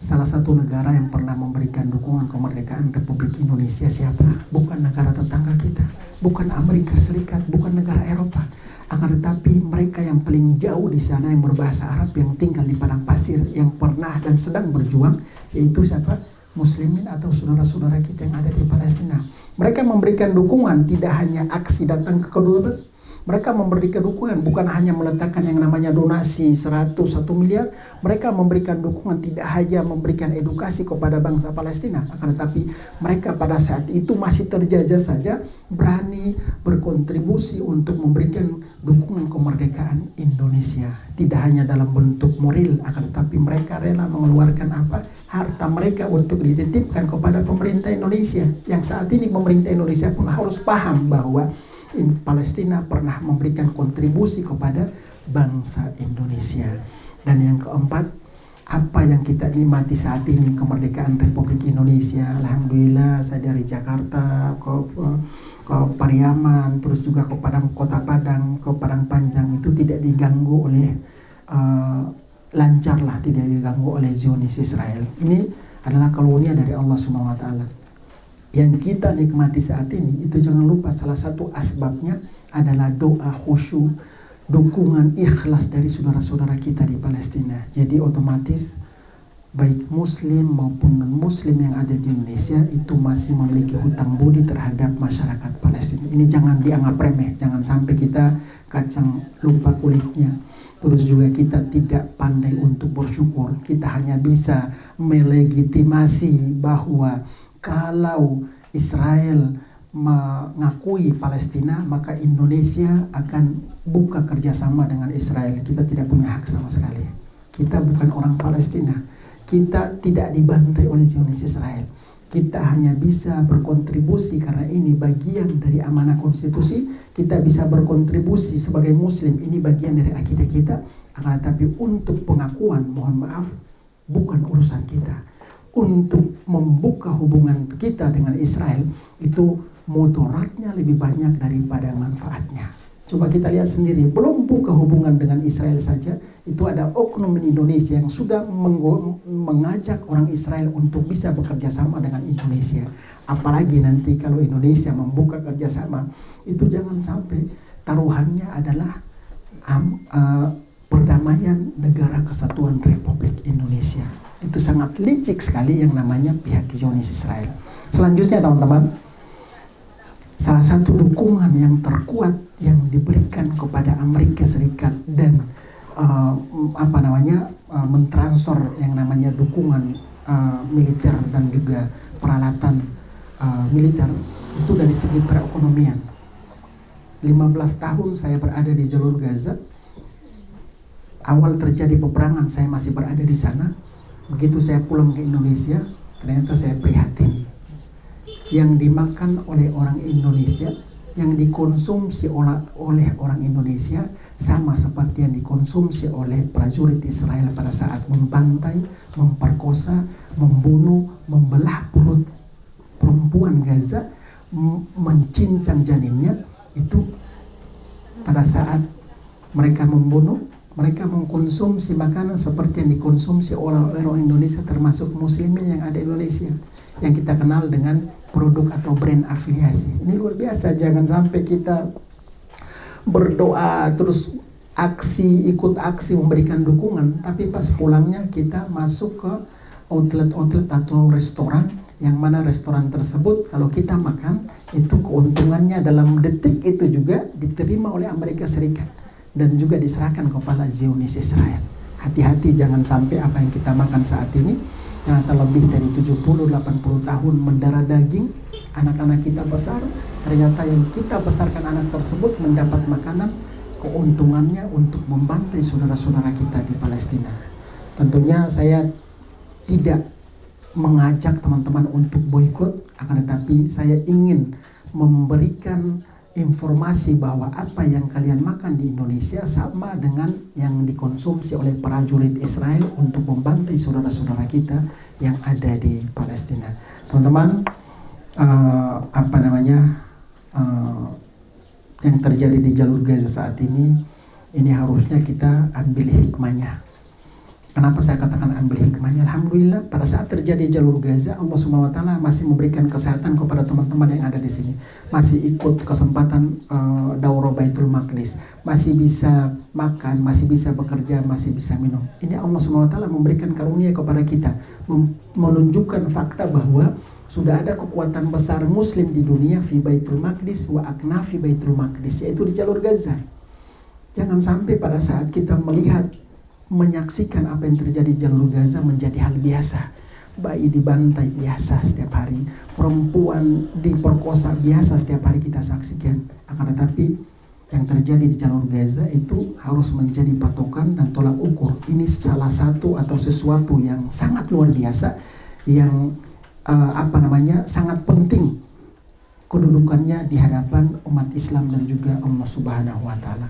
salah satu negara yang pernah memberikan dukungan kemerdekaan Republik Indonesia siapa? Bukan negara tetangga kita, bukan Amerika Serikat, bukan negara Eropa, akan tetapi mereka yang paling jauh di sana yang berbahasa Arab, yang tinggal di padang pasir, yang pernah dan sedang berjuang, yaitu siapa? Muslimin atau saudara-saudara kita yang ada di Palestina. Mereka memberikan dukungan tidak hanya aksi datang ke kedua bus. Mereka memberikan dukungan bukan hanya meletakkan yang namanya donasi 101 miliar. Mereka memberikan dukungan tidak hanya memberikan edukasi kepada bangsa Palestina, akan tetapi mereka pada saat itu masih terjajah saja berani berkontribusi untuk memberikan dukungan kemerdekaan Indonesia. Tidak hanya dalam bentuk moral, akan tetapi mereka rela mengeluarkan apa? Harta mereka untuk dititipkan kepada pemerintah Indonesia. Yang saat ini pemerintah Indonesia pun harus paham bahwa Palestina pernah memberikan kontribusi kepada bangsa Indonesia. Dan yang keempat, apa yang kita nikmati saat ini kemerdekaan Republik Indonesia. Alhamdulillah saya dari Jakarta ke Pariaman, terus juga ke Kota Padang, ke Padang Panjang itu tidak diganggu oleh lancar lah, tidak diganggu oleh Zionis Israel. Ini adalah karunia dari Allah Subhanahu wa taala. Yang kita nikmati saat ini itu jangan lupa salah satu asbabnya adalah doa khusyuk, dukungan ikhlas dari saudara-saudara kita di Palestina. Jadi otomatis baik muslim maupun non-muslim yang ada di Indonesia itu masih memiliki hutang budi terhadap masyarakat Palestina. Ini jangan dianggap remeh, jangan sampai kita kacang lupa kulitnya. Terus juga kita tidak pandai untuk bersyukur. Kita hanya bisa melegitimasi bahwa kalau Israel mengakui Palestina, maka Indonesia akan buka kerjasama dengan Israel. Kita tidak punya hak sama sekali. Kita bukan orang Palestina. Kita tidak dibantai oleh Zionis Israel. Kita hanya bisa berkontribusi karena ini bagian dari amanah konstitusi. Kita bisa berkontribusi sebagai muslim, ini bagian dari akidah kita. Akan tetapi untuk pengakuan, mohon maaf, bukan urusan kita. Untuk membuka hubungan kita dengan Israel itu mudaratnya lebih banyak daripada manfaatnya. Coba kita lihat sendiri, belum buka hubungan dengan Israel saja, itu ada oknum di Indonesia yang sudah mengajak orang Israel untuk bisa bekerja sama dengan Indonesia. Apalagi nanti kalau Indonesia membuka kerjasama, itu jangan sampai taruhannya adalah perdamaian negara kesatuan Republik Indonesia. Itu sangat licik sekali yang namanya pihak Zionis Israel. Selanjutnya teman-teman, salah satu dukungan yang terkuat yang diberikan kepada Amerika Serikat dan mentransfer yang namanya dukungan militer dan juga peralatan militer itu dari segi perekonomian. 15 tahun saya berada di jalur Gaza. Awal terjadi peperangan saya masih berada di sana. Begitu saya pulang ke Indonesia, ternyata saya prihatin. Yang dimakan oleh orang Indonesia, yang dikonsumsi oleh orang Indonesia sama seperti yang dikonsumsi oleh prajurit Israel pada saat membantai, memperkosa, membunuh, membelah perut perempuan Gaza, mencincang janinnya. Itu pada saat mereka membunuh, mereka mengkonsumsi makanan seperti yang dikonsumsi oleh orang Indonesia, termasuk muslimin yang ada di Indonesia, yang kita kenal dengan produk atau brand afiliasi. Ini luar biasa. Jangan sampai kita berdoa terus ikut aksi memberikan dukungan, tapi pas pulangnya kita masuk ke outlet atau restoran, yang mana restoran tersebut kalau kita makan itu keuntungannya dalam detik itu juga diterima oleh Amerika Serikat dan juga diserahkan kepada Zionis Israel. Hati-hati, jangan sampai apa yang kita makan saat ini ternyata lebih dari 70-80 tahun mendarah daging, anak-anak kita besar, ternyata yang kita besarkan anak tersebut mendapat makanan, keuntungannya untuk membantai saudara-saudara kita di Palestina. Tentunya saya tidak mengajak teman-teman untuk boikot, akan tetapi saya ingin memberikan informasi bahwa apa yang kalian makan di Indonesia sama dengan yang dikonsumsi oleh prajurit Israel untuk membantai saudara-saudara kita yang ada di Palestina. Teman-teman, yang terjadi di jalur Gaza saat ini harusnya kita ambil hikmahnya. Kenapa saya katakan ambil hikmahnya? Alhamdulillah pada saat terjadi jalur Gaza, Allah Subhanahu wa taala masih memberikan kesehatan kepada teman-teman yang ada di sini. Masih ikut kesempatan daurah Baitul Maqdis, masih bisa makan, masih bisa bekerja, masih bisa minum. Ini Allah Subhanahu wa taala memberikan karunia kepada kita, menunjukkan fakta bahwa sudah ada kekuatan besar muslim di dunia fi Baitul Maqdis wa aknafi Baitul Maqdis, yaitu di jalur Gaza. Jangan sampai pada saat kita melihat, menyaksikan apa yang terjadi di jalur Gaza menjadi hal biasa. Bayi dibantai biasa setiap hari, perempuan diperkosa biasa setiap hari kita saksikan. Akan tetapi yang terjadi di jalur Gaza itu harus menjadi patokan dan tolak ukur. Ini salah satu atau sesuatu yang sangat luar biasa, yang sangat penting kedudukannya di hadapan umat Islam dan juga Allah Subhanahu wa taala.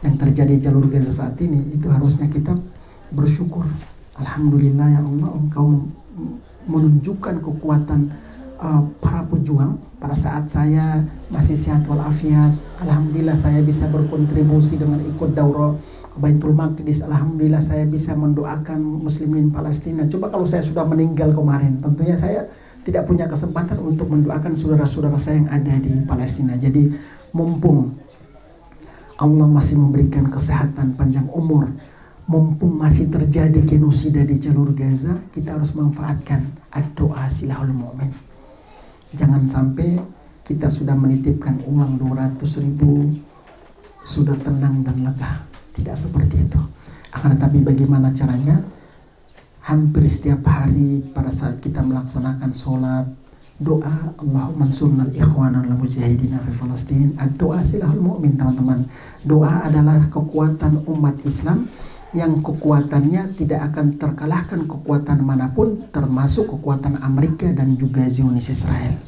Yang terjadi di jalur Gaza saat ini itu harusnya kita bersyukur. Alhamdulillah ya Allah, Engkau menunjukkan kekuatan para pejuang. Pada saat saya masih sehat walafiat, alhamdulillah saya bisa berkontribusi dengan ikut daurah Baitul Maqdis. Alhamdulillah saya bisa mendoakan muslimin Palestina. Coba kalau saya sudah meninggal kemarin, tentunya saya tidak punya kesempatan untuk mendoakan saudara-saudara saya yang ada di Palestina. Jadi mumpung Allah masih memberikan kesehatan, panjang umur, mumpung masih terjadi genosida di jalur Gaza, kita harus manfaatkan doa silahul mu'min. Jangan sampai kita sudah menitipkan uang 200.000 sudah tenang dan lega. Tidak seperti itu. Akan tetapi bagaimana caranya? Hampir setiap hari pada saat kita melaksanakan sholat, doa Allahumma ansurna al-ikhwana al-mujahidina fi Palestin. Doa silahul mu'min, teman-teman. Doa adalah kekuatan umat Islam yang kekuatannya tidak akan terkalahkan kekuatan manapun, termasuk kekuatan Amerika dan juga Zionis Israel.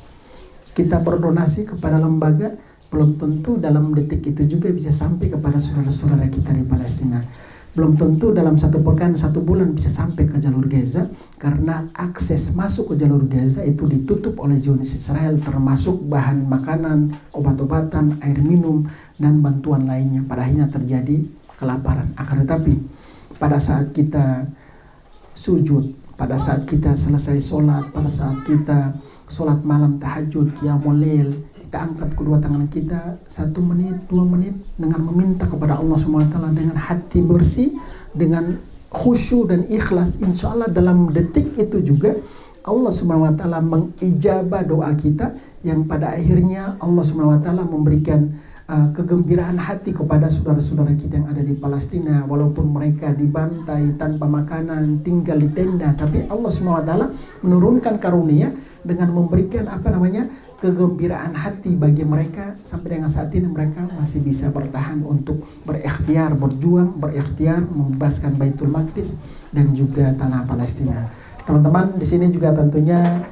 Kita berdonasi kepada lembaga, belum tentu dalam detik itu juga bisa sampai kepada saudara-saudara kita di Palestina. Belum tentu dalam 1 pekan, 1 bulan bisa sampai ke jalur Gaza, karena akses masuk ke jalur Gaza itu ditutup oleh Zionis Israel, termasuk bahan makanan, obat-obatan, air minum, dan bantuan lainnya. Pada akhirnya terjadi kelaparan. Akan tetapi pada saat kita sujud, pada saat kita selesai sholat, pada saat kita sholat malam tahajud, qiyamul lail, kita angkat kedua tangan kita 1 menit, 2 menit dengan meminta kepada Allah SWT dengan hati bersih, dengan khusyuk dan ikhlas. Insya Allah dalam detik itu juga Allah SWT mengijabah doa kita, yang pada akhirnya Allah SWT memberikan kegembiraan hati kepada saudara-saudara kita yang ada di Palestina. Walaupun mereka dibantai tanpa makanan, tinggal di tenda, tapi Allah SWT menurunkan karunia dengan memberikan kegembiraan hati bagi mereka. Sampai dengan saat ini mereka masih bisa bertahan untuk berikhtiar, berjuang, berikhtiar membebaskan Baitul Maqdis dan juga tanah Palestina. Teman-teman, di sini juga tentunya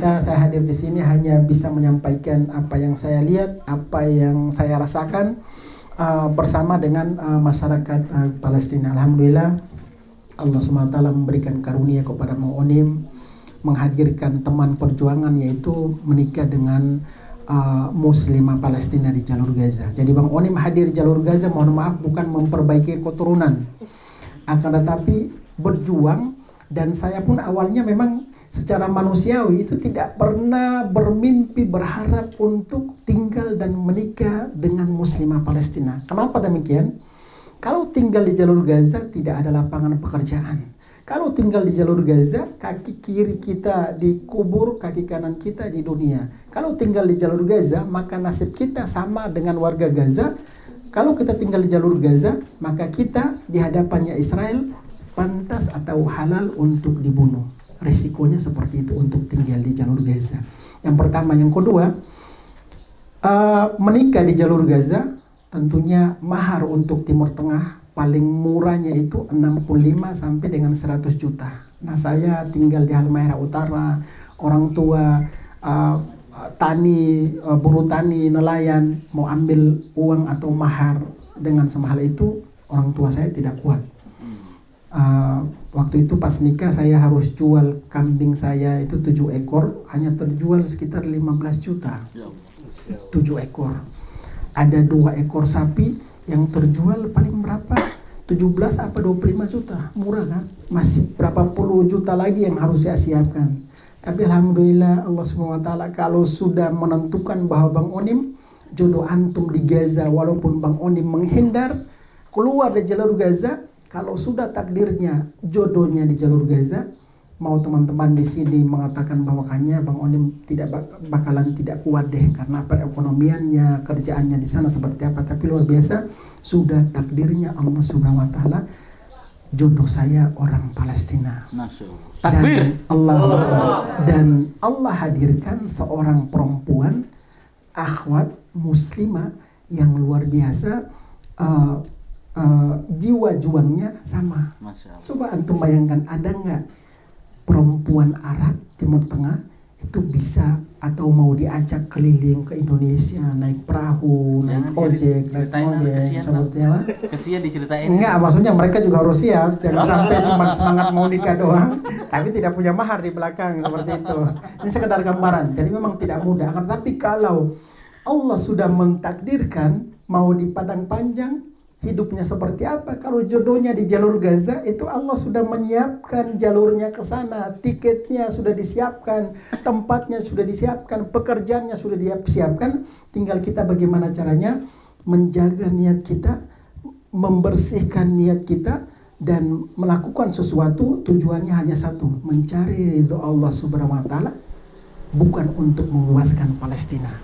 saya hadir di sini hanya bisa menyampaikan apa yang saya lihat, apa yang saya rasakan bersama dengan masyarakat Palestina. Alhamdulillah Allah SWT memberikan karunia kepada Mang Onim, menghadirkan teman perjuangan, yaitu menikah dengan muslimah Palestina di jalur Gaza. Jadi Bang Onim hadir di jalur Gaza, mohon maaf, bukan memperbaiki keturunan, akan tetapi berjuang. Dan saya pun awalnya memang secara manusiawi itu tidak pernah bermimpi, berharap untuk tinggal dan menikah dengan muslimah Palestina. Kenapa demikian? Kalau tinggal di jalur Gaza tidak ada lapangan pekerjaan. Kalau tinggal di jalur Gaza, kaki kiri kita dikubur, kaki kanan kita di dunia. Kalau tinggal di jalur Gaza, maka nasib kita sama dengan warga Gaza. Kalau kita tinggal di jalur Gaza, maka kita di hadapannya Israel pantas atau halal untuk dibunuh. Risikonya seperti itu untuk tinggal di jalur Gaza. Yang pertama. Yang kedua, menikah di jalur Gaza, tentunya mahar untuk Timur Tengah paling murahnya itu 65 sampai dengan 100 juta. Nah, saya tinggal di Halmahera Utara, orang tua tani, buruh tani, nelayan, mau ambil uang atau mahar dengan semahal itu, orang tua saya tidak kuat. Waktu itu pas nikah saya harus jual kambing saya itu 7 ekor, hanya terjual sekitar 15 juta. 7 ekor. Ada 2 ekor sapi yang terjual paling berapa? 17 apa 25 juta. Murah kan? Masih berapa puluh juta lagi yang harus saya siapkan. Tapi alhamdulillah Allah SWT kalau sudah menentukan bahwa Bang Onim jodoh antum di Gaza, walaupun Bang Onim menghindar keluar dari jalur Gaza, kalau sudah takdirnya jodohnya di jalur Gaza, mau teman-teman di sini mengatakan bahwakannya Bang Onim bakalan tidak kuat deh karena perekonomiannya, kerjaannya di sana seperti apa, tapi luar biasa sudah takdirnya Allah Subhanahu wa taala jodoh saya orang Palestina. Dan Allah hadirkan seorang perempuan akhwat muslimah yang luar biasa, jiwa juangnya sama. Coba antum bayangkan, ada nggak perempuan Arab Timur Tengah itu bisa atau mau diajak keliling ke Indonesia naik perahu, naik ojek, naik mobil, seperti apa? Kesian diceritain. Enggak, maksudnya mereka juga harus siap, jangan sampai cuma semangat mau nikah doang, tapi tidak punya mahar di belakang seperti itu. Ini sekedar gambaran, jadi memang tidak mudah. Tapi kalau Allah sudah mentakdirkan mau di padang panjang, hidupnya seperti apa? Kalau jodohnya di jalur Gaza, itu Allah sudah menyiapkan jalurnya ke sana, tiketnya sudah disiapkan, tempatnya sudah disiapkan, pekerjaannya sudah disiapkan. Tinggal kita bagaimana caranya menjaga niat kita, membersihkan niat kita, dan melakukan sesuatu. Tujuannya hanya satu, mencari ridho Allah Subhanahu wa Ta'ala, bukan untuk memuaskan Palestina.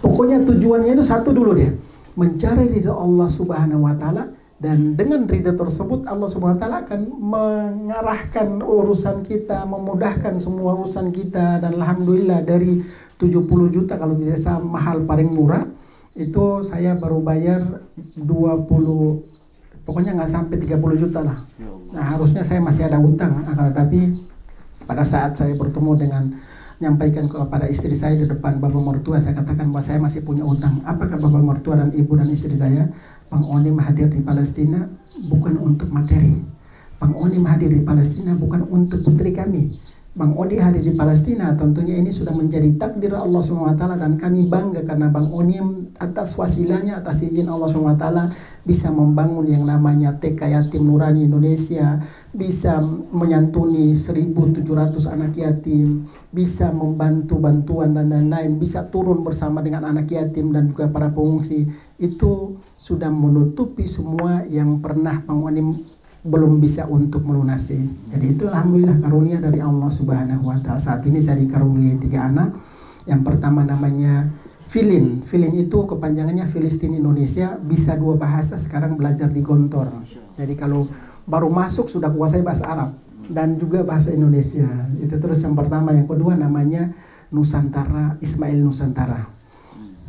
Pokoknya tujuannya itu satu dulu deh, mencari ridha Allah Subhanahu wa Ta'ala, dan dengan ridha tersebut Allah Subhanahu wa Ta'ala akan mengarahkan urusan kita, memudahkan semua urusan kita. Dan alhamdulillah dari 70 juta kalau tidak salah mahal paling murah itu saya baru bayar 20, pokoknya nggak sampai 30 juta lah. Nah, harusnya saya masih ada utang, tapi pada saat saya bertemu dengan nyampaikan kepada istri saya di depan bapak mertua, saya katakan bahwa saya masih punya utang. Apakah bapak mertua dan ibu dan istri saya? Bang Onim hadir di Palestina bukan untuk materi. Bang Onim hadir di Palestina bukan untuk putri kami. Bang Odi hadir di Palestina, tentunya ini sudah menjadi takdir Allah SWT, dan kami bangga karena Bang Onim atas wasilanya, atas izin Allah SWT bisa membangun yang namanya TK Yatim Nurani Indonesia, bisa menyantuni 1.700 anak yatim, bisa membantu bantuan dan lain-lain, bisa turun bersama dengan anak yatim dan juga para pengungsi. Itu sudah menutupi semua yang pernah Bang Onim belum bisa untuk melunasi. Jadi itu alhamdulillah karunia dari Allah Subhanahu wa Ta'ala. Saat ini saya dikaruniai 3 anak. Yang pertama namanya Filin. Filin itu kepanjangannya Filistin Indonesia, bisa 2 bahasa, sekarang belajar di Gontor. Jadi kalau baru masuk sudah kuasai bahasa Arab dan juga bahasa Indonesia. Itu terus yang pertama. Yang kedua namanya Nusantara, Ismail Nusantara.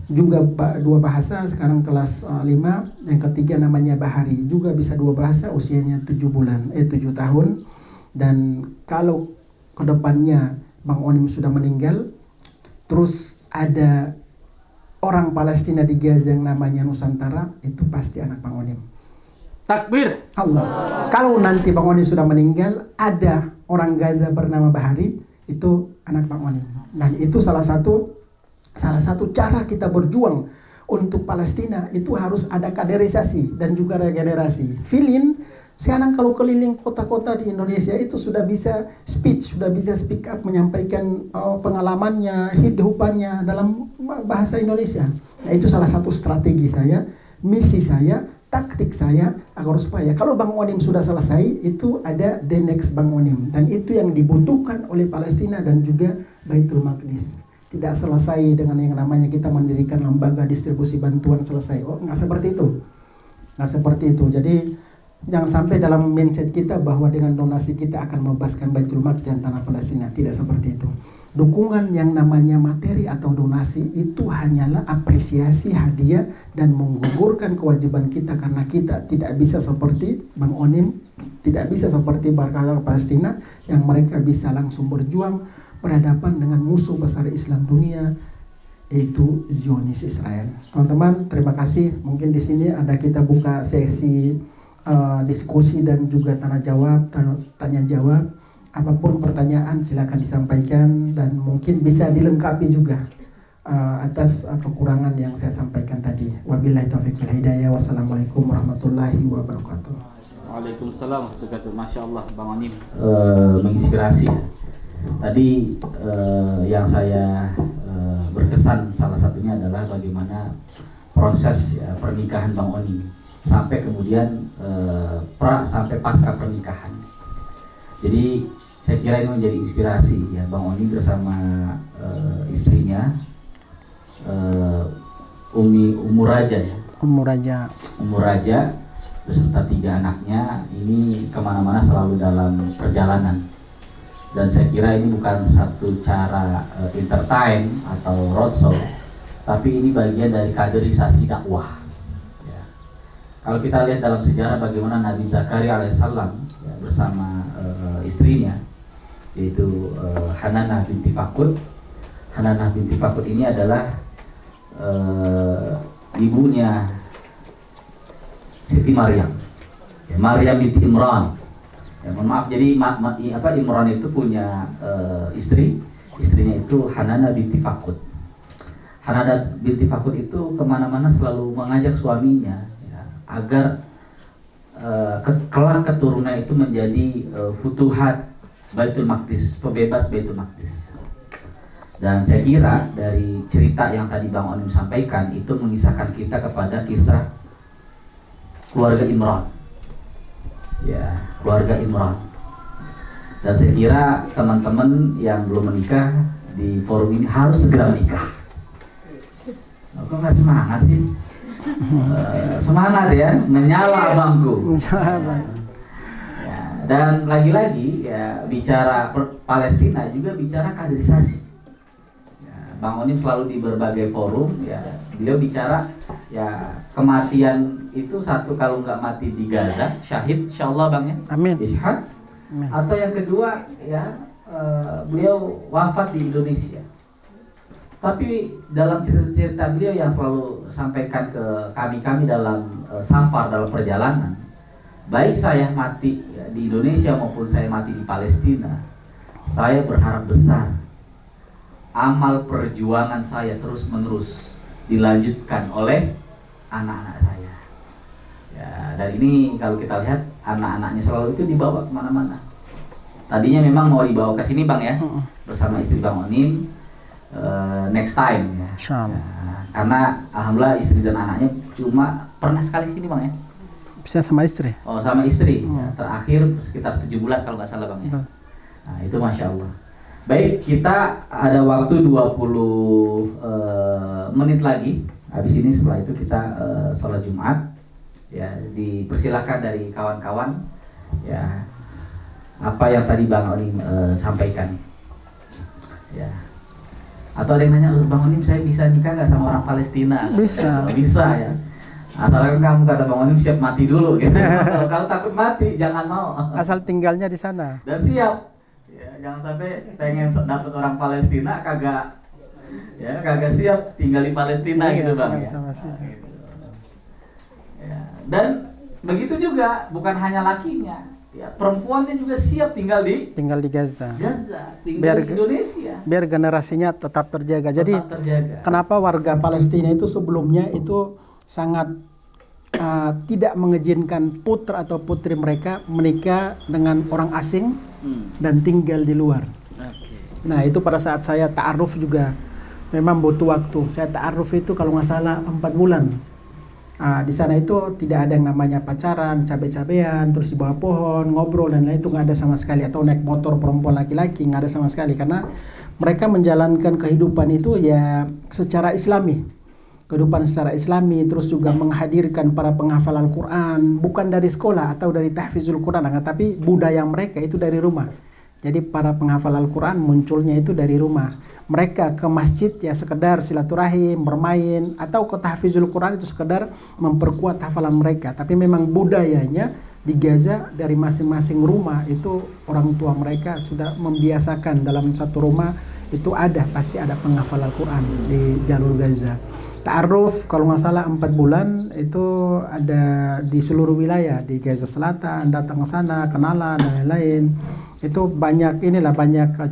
Juga 2 bahasa, sekarang kelas 5. Yang ketiga namanya Bahari, juga bisa 2 bahasa, usianya 7 tahun. Dan kalau kedepannya Bang Onim sudah meninggal, terus ada orang Palestina di Gaza yang namanya Nusantara, itu pasti anak Bang Onim. Takbir Allah. Kalau nanti Bang Onim sudah meninggal, ada orang Gaza bernama Bahari, itu anak Bang Onim. Nah, itu salah satu cara kita berjuang untuk Palestina, itu harus ada kaderisasi dan juga regenerasi. Filin sekarang kalau keliling kota-kota di Indonesia itu sudah bisa speak up, menyampaikan pengalamannya, hidupannya dalam bahasa Indonesia. Nah, itu salah satu strategi saya, misi saya, taktik saya, agar supaya kalau Bang Onim sudah selesai, itu ada the next Bang Onim. Dan itu yang dibutuhkan oleh Palestina dan juga Baitul Maqdis. Tidak selesai dengan yang namanya kita mendirikan lembaga distribusi bantuan selesai. Oh, nggak seperti itu. Nggak seperti itu. Jadi jangan sampai dalam mindset kita bahwa dengan donasi kita akan membebaskan Baitul Maqdis dan tanah Palestina. Tidak seperti itu. Dukungan yang namanya materi atau donasi itu hanyalah apresiasi, hadiah, dan menggugurkan kewajiban kita, karena kita tidak bisa seperti Bang Onim, tidak bisa seperti Barkah Palestina yang mereka bisa langsung berjuang berhadapan dengan musuh besar Islam dunia, yaitu Zionis Israel. Teman-teman, terima kasih. Mungkin di sini ada kita buka sesi diskusi dan juga tanya jawab. Apapun pertanyaan silakan disampaikan, dan mungkin bisa dilengkapi juga atas kekurangan yang saya sampaikan tadi. Wabillahi taufiq wal hidayah. Wassalamualaikum warahmatullahi wabarakatuh. Waalaikumsalam warahmatullahi wabarakatuh. Masya Allah, Bang Onim menginspirasi. Tadi yang saya berkesan salah satunya adalah bagaimana proses pernikahan Bang Onim sampai kemudian sampai pasca pernikahan. Jadi saya kira ini menjadi inspirasi ya, Bang Onim bersama istrinya Ummu Raja ya. Ummu Raja beserta 3 anaknya ini kemana-mana selalu dalam perjalanan. Dan saya kira ini bukan satu cara entertain atau roadshow, tapi ini bagian dari kaderisasi dakwah. Ya. Kalau kita lihat dalam sejarah bagaimana Nabi Zakaria alaihissalam ya, bersama istrinya, yaitu Hananah binti Fakut. Hananah binti Fakut ini adalah ibunya Siti Maryam, ya, Maryam binti Imran. Ya, mohon maaf, jadi Imran itu punya istrinya itu Hananah binti Fakut. Hananah binti Fakut itu kemana-mana selalu mengajak suaminya, ya, agar kelak keturunan itu menjadi futuhat Baitul Maqdis, pebebas Baitul Maqdis. Dan saya kira dari cerita yang tadi Bang Onim sampaikan itu mengisahkan kita kepada kisah keluarga Imran. Ya, keluarga Imran. Dan saya kira teman-teman yang belum menikah di forum ini harus segera menikah. Kok nggak semangat sih? Semangat ya, menyala bangku. Ya, dan lagi-lagi ya, bicara Palestina juga bicara kaderisasi. Ya, Bang Onim selalu di berbagai forum ya, beliau bicara ya kematian itu satu, kalau nggak mati di Gaza syahid insyaallah Bang ya, Amin. Ishak. Atau yang kedua ya beliau wafat di Indonesia. Tapi dalam cerita-cerita beliau yang selalu sampaikan ke kami dalam safar, dalam perjalanan, baik saya mati ya, di Indonesia maupun saya mati di Palestina, saya berharap besar amal perjuangan saya terus menerus dilanjutkan oleh anak-anak saya. Ya, dan ini kalau kita lihat anak-anaknya selalu itu dibawa kemana-mana. Tadinya memang mau dibawa ke sini Bang ya, bersama istri Bang Onim, next time ya. Ya, karena alhamdulillah istri dan anaknya cuma pernah sekali sini Bang ya. Bisa sama istri. Oh, sama istri. Ya, terakhir sekitar 7 bulan kalau nggak salah Bang ya. Nah, itu Masya Allah. Baik, kita ada waktu 20 menit lagi. Habis ini setelah itu kita sholat Jumat. Ya, dipersilakan dari kawan-kawan ya apa yang tadi Bang Onim sampaikan. Ya. Atau ada yang nanya, Bang Onim saya bisa nikah nggak sama orang Palestina? Bisa. Bisa ya. Asalkan kamu kata Bang Onim siap mati dulu gitu. Kalau takut mati jangan mau. Asal tinggalnya di sana. Dan siap. Ya, jangan sampai pengen dapat orang Palestina kagak siap tinggal di Palestina gitu Bang. Ya. Sama sih. Ya. Dan begitu juga bukan hanya lakinya, ya, perempuannya juga siap tinggal di Gaza. tinggal di Indonesia. Biar generasinya tetap terjaga. Jadi terjaga. kenapa warga Palestina itu sebelumnya itu sangat tidak mengizinkan putra atau putri mereka menikah dengan orang asing dan tinggal di luar. Nah itu pada saat saya ta'aruf juga memang butuh waktu. Saya ta'aruf itu kalau nggak salah 4 bulan. Di sana itu tidak ada yang namanya pacaran, cabe-cabean, terus di bawah pohon, ngobrol dan lain itu nggak ada sama sekali. Atau naik motor perempuan laki-laki nggak ada sama sekali. Karena mereka menjalankan kehidupan itu ya secara islami. Kehidupan secara islami, terus juga menghadirkan para penghafal Al-Quran, bukan dari sekolah atau dari tahfizul Quran, tapi budaya mereka itu dari rumah. Jadi para penghafal Al-Quran munculnya itu dari rumah. Mereka ke masjid ya sekedar silaturahim, bermain, atau ke tahfizul Quran itu sekedar memperkuat hafalan mereka. Tapi memang budayanya di Gaza dari masing-masing rumah itu orang tua mereka sudah membiasakan dalam satu rumah itu pasti ada penghafal Al-Quran di jalur Gaza. Ta'aruf kalau nggak salah 4 bulan itu ada di seluruh wilayah di Gaza Selatan, datang ke sana, kenalan dan lain-lain. Itu banyak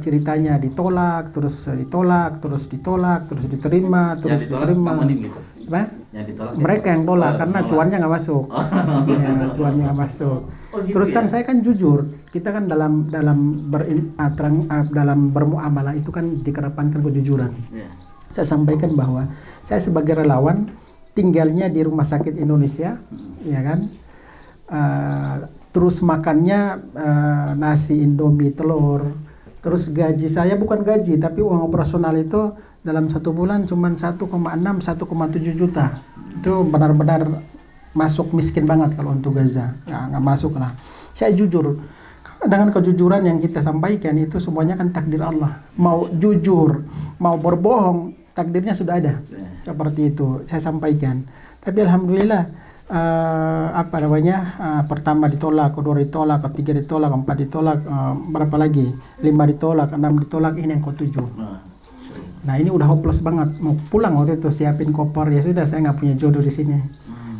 ceritanya ditolak, terus diterima, terus diterima. Gitu. Mereka yang tolak karena cuannya nggak masuk. Ya, cuannya nggak masuk. Terus kan saya kan jujur, kita kan dalam bermuamalah itu kan dikedepankan kejujuran. Saya sampaikan bahwa saya sebagai relawan tinggalnya di rumah sakit Indonesia, ya kan. Terus makannya nasi, indomie, telur. Terus gaji saya bukan gaji, tapi uang operasional itu dalam 1 bulan cuma 1,6, 1,7 juta. Itu benar-benar masuk miskin banget kalau untuk Gaza. Ya, nggak masuk lah. Saya jujur, dengan kejujuran yang kita sampaikan itu semuanya kan takdir Allah. Mau jujur, mau berbohong, takdirnya sudah ada. Seperti itu saya sampaikan. Tapi alhamdulillah pertama ditolak, kedua ditolak, ketiga ditolak, 4 ditolak, berapa lagi? 5 ditolak, 6 ditolak, ini yang ke-7. Nah ini udah hopeless banget, mau pulang waktu itu siapin koper, ya sudah saya nggak punya jodoh di sini.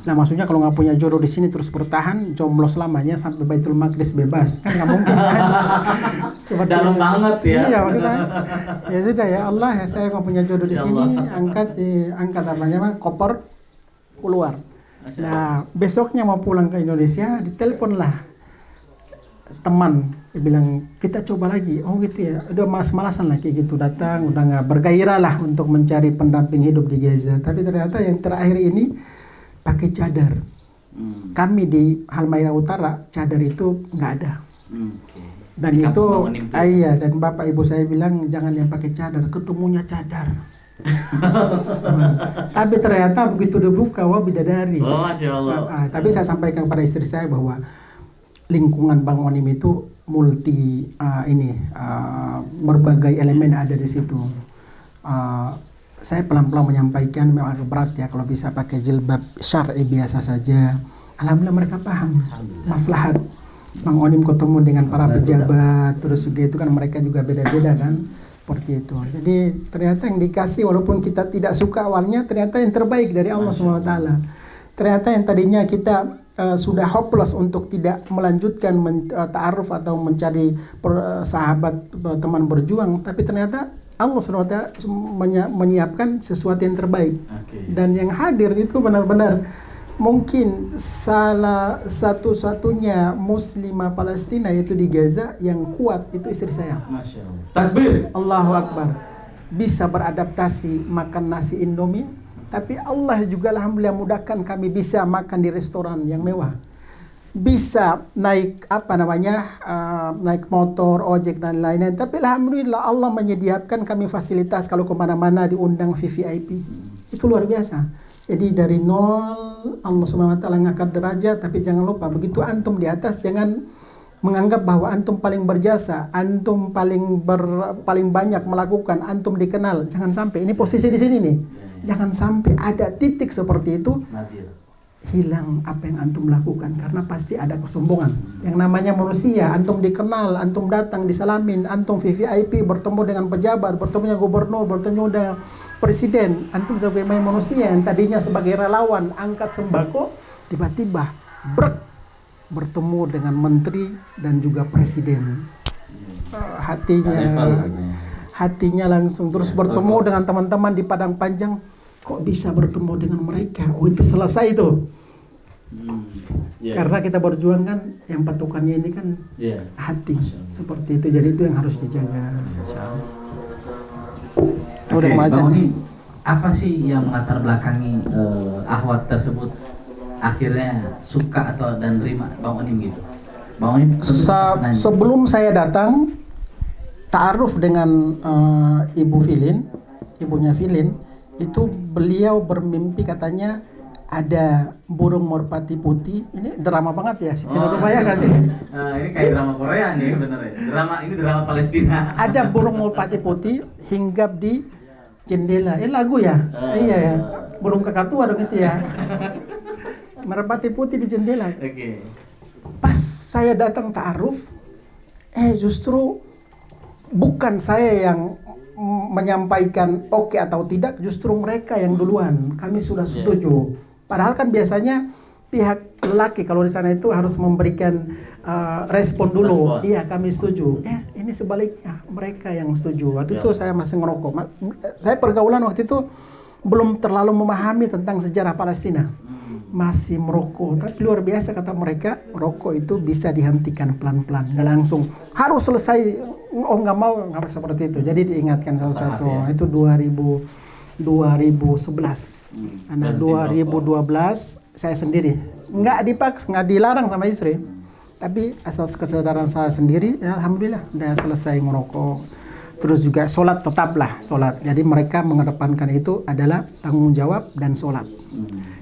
Nah maksudnya kalau nggak punya jodoh di sini terus bertahan jomblo selamanya sampai Baitul Maqdis bebas kan nggak mungkin kan? Dalam banget ya. Iya waktu itu. Ya sudah ya Allah ya saya nggak punya jodoh di Ya sini, Allah. angkat apa namanya koper keluar. Nah besoknya mau pulang ke Indonesia diteleponlah teman, dia bilang kita coba lagi. Oh gitu ya, udah malas-malasan lah kayak gitu, datang udah nggak bergairah lah untuk mencari pendamping hidup di Gaza. Tapi ternyata yang terakhir ini pakai cadar. Kami di Halmahera Utara cadar itu nggak ada. Dan Di itu kampung Bang Onim tuh. iya, dan bapak ibu saya bilang jangan yang pakai cadar, ketemunya cadar. Tapi ternyata begitu dibuka, wah bidadari. Oh, Masya Allah. Tapi saya sampaikan kepada istri saya bahwa lingkungan Bang Onim itu multi berbagai elemen ada di situ. Saya pelan-pelan menyampaikan, memang agak berat ya kalau bisa pakai jilbab syar'i biasa saja. Alhamdulillah mereka paham maslahat. Bang Onim ketemu dengan para pejabat, terus juga itu kan mereka juga beda-beda kan, seperti itu. Jadi ternyata yang dikasih walaupun kita tidak suka awalnya, ternyata yang terbaik dari Allah SWT. Ternyata yang tadinya kita sudah hopeless untuk tidak melanjutkan ta'aruf atau mencari sahabat teman berjuang, tapi ternyata Allah SWT menyiapkan sesuatu yang terbaik. Dan yang hadir itu benar-benar mungkin salah satu-satunya muslimah Palestina yaitu di Gaza yang kuat itu istri saya. Masya Allah. Takbir. Allahu Akbar. Bisa beradaptasi makan nasi Indomie, tapi Allah juga alhamdulillah mudahkan kami bisa makan di restoran yang mewah. Bisa naik naik motor, ojek dan lain-lain. Tapi alhamdulillah Allah menyediakan kami fasilitas kalau kemana-mana diundang VVIP. Itu luar biasa. Jadi dari nol Allah SWT ngangkat derajat, tapi jangan lupa begitu antum di atas jangan menganggap bahwa antum paling berjasa, antum paling banyak melakukan, antum dikenal. Jangan sampai ini posisi di sini nih. Jangan sampai ada titik seperti itu hilang apa yang antum lakukan, karena pasti ada kesombongan. Yang namanya manusia, antum dikenal, antum datang disalamin, antum VVIP bertemu dengan pejabat, bertemu dengan gubernur, bertemu dengan presiden, antum sebagai manusia yang tadinya sebagai relawan angkat sembako, tiba-tiba bertemu dengan menteri dan juga presiden. Hatinya langsung terus bertemu dengan teman-teman di Padang Panjang, kok bisa bertemu dengan mereka? Oh itu selesai itu. Karena kita berjuang kan yang patokannya ini kan hati, seperti itu. Jadi itu yang harus dijaga. Oke, Bang Onim, apa sih yang melatar belakangi akhwat tersebut akhirnya suka atau dan terima Bang Onim gitu? Bang Onim sebelum saya datang ta'aruf dengan ibunya Filin, itu beliau bermimpi katanya ada burung merpati putih. Ini drama banget ya, Siti Nurubaya nggak sih? Ini kayak drama Korea nih bener ya. Ini drama Palestina. Ada burung merpati putih hinggap di jendela. Lagu ya? Iya ya. Burung kakatua dong itu ya. Merpati putih di jendela. Pas saya datang ta'aruf, justru bukan saya yang menyampaikan oke atau tidak, justru mereka yang duluan. Kami sudah setuju. Padahal kan biasanya pihak lelaki kalau di sana itu harus memberikan respon dulu. Iya, kami setuju. Ini sebaliknya, mereka yang setuju. Waktu itu saya masih ngerokok. Saya pergaulan waktu itu belum terlalu memahami tentang sejarah Palestina. Masih merokok. Tapi luar biasa kata mereka, rokok itu bisa dihentikan pelan-pelan, nggak langsung. Harus selesai. Oh nggak mau, nggak seperti itu. Jadi diingatkan satu-satu. Itu 2011. Karena 2012 saya sendiri. Nggak dipaksa, nggak dilarang sama istri. Tapi asal kesadaran saya sendiri, ya alhamdulillah udah selesai merokok. Terus juga sholat, tetaplah sholat. Jadi mereka mengedepankan itu adalah tanggung jawab dan sholat.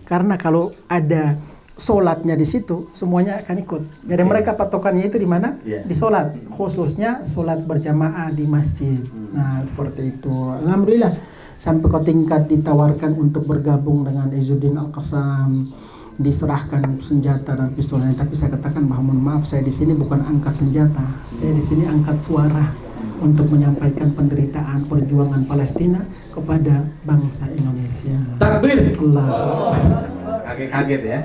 Karena kalau ada sholatnya di situ, semuanya akan ikut. Jadi mereka patokannya itu di mana? Di sholat. Khususnya sholat berjamaah di masjid. Nah seperti itu. Alhamdulillah sampai ke tingkat ditawarkan untuk bergabung dengan Izzuddin Al-Qassam, diserahkan senjata dan pistolnya. Tapi saya katakan bahwa mohon maaf, saya di sini bukan angkat senjata, saya di sini angkat suara. untuk menyampaikan penderitaan perjuangan Palestina kepada bangsa Indonesia. Takbir. Allah. Kaget ya.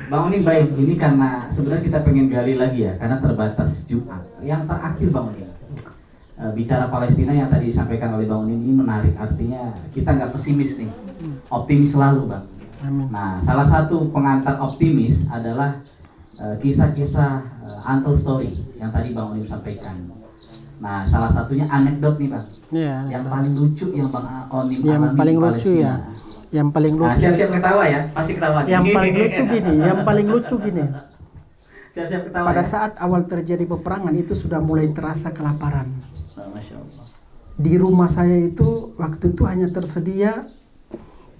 Bang Onim, baik, ini karena sebenarnya kita pengen gali lagi ya, karena terbatas Jumat. Yang terakhir Bang Onim, bicara Palestina yang tadi disampaikan oleh Bang Onim ini menarik, artinya kita nggak pesimis nih, optimis selalu Bang. Amin. Nah, salah satu pengantar optimis adalah kisah-kisah untold story yang tadi Bang Onim sampaikan. Nah, salah satunya anekdot nih Bang, Ya, yang paling lucu yang Bang Onim yang alami paling di lucu Palestina. ya. Yang paling Nah, lucu. siap-siap ketawa ya, pasti ketawa. Yang paling lucu gini, yang paling lucu gini. Siap-siap ketawa. Pada ya? saat awal terjadi peperangan itu sudah mulai terasa kelaparan. Nah, Masya Allah. Di rumah saya itu waktu itu hanya tersedia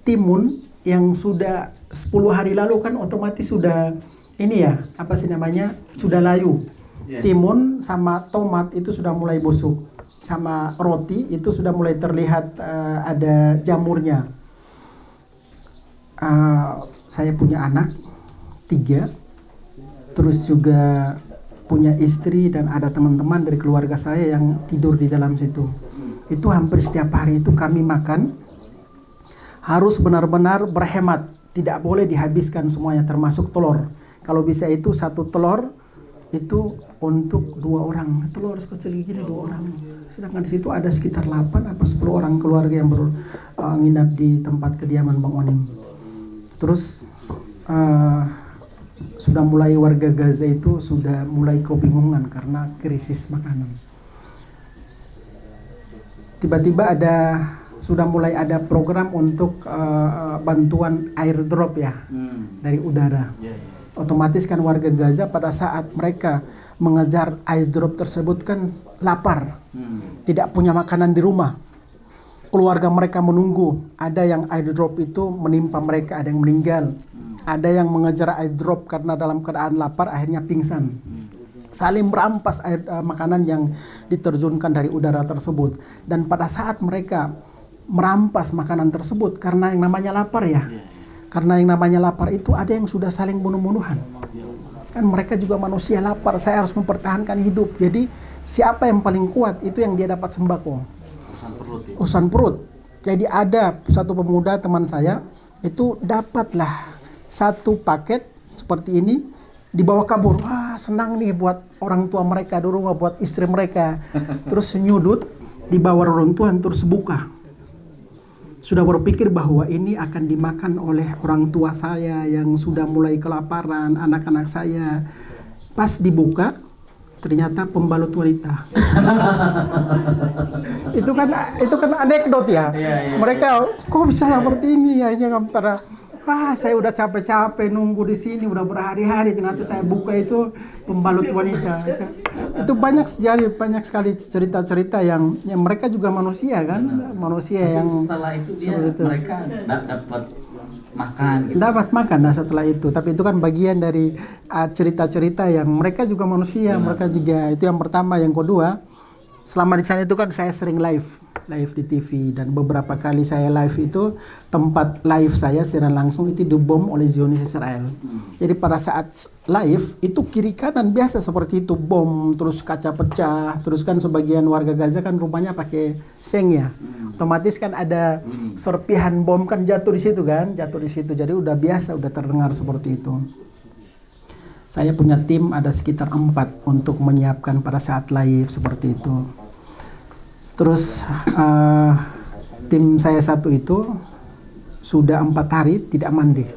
timun yang sudah 10 hari lalu kan otomatis sudah ini ya, apa sih namanya? Sudah layu. Iya. Timun sama tomat itu sudah mulai busuk. Sama roti itu sudah mulai terlihat ada jamurnya. Saya punya anak 3, terus juga punya istri dan ada teman-teman dari keluarga saya yang tidur di dalam situ. Itu hampir setiap hari itu kami makan harus benar-benar berhemat, tidak boleh dihabiskan semuanya termasuk telur. Kalau bisa itu 1 telur itu untuk 2 orang, telur sekecil gini 2 orang. Sedangkan di situ ada sekitar 8 apa 10 orang keluarga yang nginap di tempat kediaman Bang Onim. Terus sudah mulai warga Gaza itu sudah mulai kebingungan karena krisis makanan. Tiba-tiba sudah mulai ada program untuk bantuan airdrop ya dari udara. Otomatis kan warga Gaza pada saat mereka mengejar airdrop tersebut kan lapar, tidak punya makanan di rumah. Keluarga mereka menunggu, ada yang airdrop itu menimpa mereka, ada yang meninggal, ada yang mengejar airdrop karena dalam keadaan lapar akhirnya pingsan. Saling merampas makanan yang diterjunkan dari udara tersebut. Dan pada saat mereka merampas makanan tersebut karena yang namanya lapar ya, karena yang namanya lapar itu ada yang sudah saling bunuh-bunuhan. Kan mereka juga manusia lapar, saya harus mempertahankan hidup. Jadi siapa yang paling kuat itu yang dia dapat sembako. Urusan perut. Jadi ada satu pemuda teman saya itu dapatlah 1 paket seperti ini, dibawa kabur. Wah, senang nih buat orang tua mereka di rumah, buat istri mereka. Terus nyudut, dibawa reruntuhan terus buka. Sudah berpikir bahwa ini akan dimakan oleh orang tua saya yang sudah mulai kelaparan, anak-anak saya. Pas dibuka, ternyata pembalut wanita. itu kan anekdot ya. Mereka kok bisa seperti ini ya, ini antara saya udah capek-capek nunggu di sini udah berhari-hari, ternyata saya buka itu pembalut wanita. Itu banyak sekali cerita-cerita yang mereka juga manusia kan, manusia yang setelah itu mereka dapat makan gitu. Dapat makan setelah itu. Tapi itu kan bagian dari cerita-cerita yang mereka juga manusia, mereka juga. Itu yang pertama. Yang kedua, selama di sana itu kan saya sering live di TV, dan beberapa kali saya live itu tempat live saya secara langsung itu dibom oleh Zionis Israel. Jadi pada saat live itu kiri kanan biasa seperti itu, bom, terus kaca pecah, terus kan sebagian warga Gaza kan rumahnya pakai seng ya. Otomatis kan ada serpihan bom kan jatuh di situ. Jadi udah biasa, udah terdengar seperti itu. Saya punya tim ada sekitar 4 untuk menyiapkan pada saat live seperti itu. Terus tim saya satu itu sudah 4 hari tidak mandi.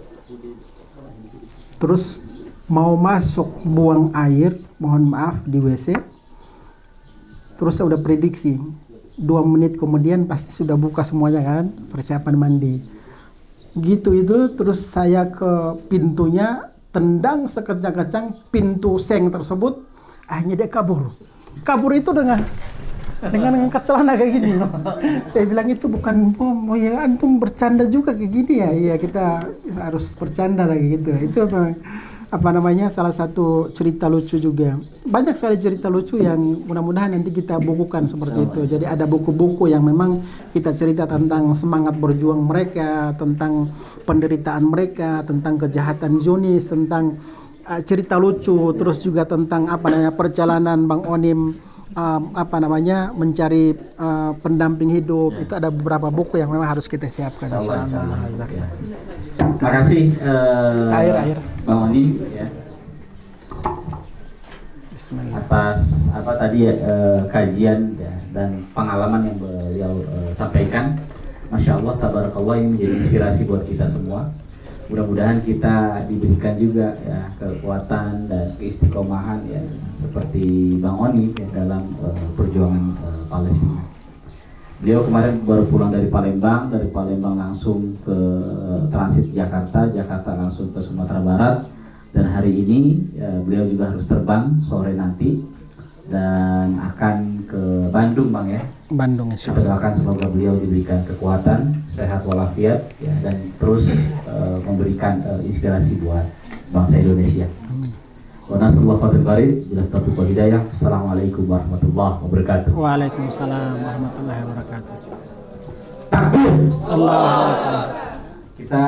Terus mau masuk buang air, mohon maaf di WC. Terus saya udah prediksi 2 menit kemudian pasti sudah buka semuanya kan, persiapan mandi. Gitu itu, terus saya ke pintunya, tendang sekencang-kencang pintu seng tersebut, akhirnya dia kabur. Kabur itu dengan ngangkat celana kayak gini. Saya bilang itu bukan bom. Oh ya, antum bercanda juga kayak gini ya. Iya, kita harus bercanda lagi gitu. Itu apa namanya, salah satu cerita lucu juga. Banyak sekali cerita lucu yang mudah-mudahan nanti kita bukukan seperti itu. Jadi ada buku-buku yang memang kita cerita tentang semangat berjuang mereka, tentang penderitaan mereka, tentang kejahatan Zionis, tentang cerita lucu, terus juga tentang perjalanan Bang Onim mencari pendamping hidup, itu ada beberapa buku yang memang harus kita siapkan. Insyaallah. Ya. Terima kasih Air. Bang Oni ya, Bismillah. atas kajian ya, dan pengalaman yang beliau sampaikan. Masya Allah, tabarakallah, ini menjadi inspirasi buat kita semua. Mudah-mudahan kita diberikan juga ya kekuatan dan keistiqomahan ya seperti Bang Oni ya, dalam perjuangan Palestina. Beliau kemarin baru pulang dari Palembang langsung ke transit Jakarta langsung ke Sumatera Barat, dan hari ini ya, beliau juga harus terbang sore nanti dan akan ke Bandung, Bang ya. Bandung, Kita doakan semoga beliau diberikan kekuatan, sehat walafiat ya, dan terus memberikan inspirasi buat bangsa Indonesia. Wa nasallahu fadil barik bila taufiq wal hidayah. Assalamualaikum warahmatullahi wabarakatuh. Waalaikumsalam warahmatullahi wabarakatuh. Takbir. Allahu Akbar. Kita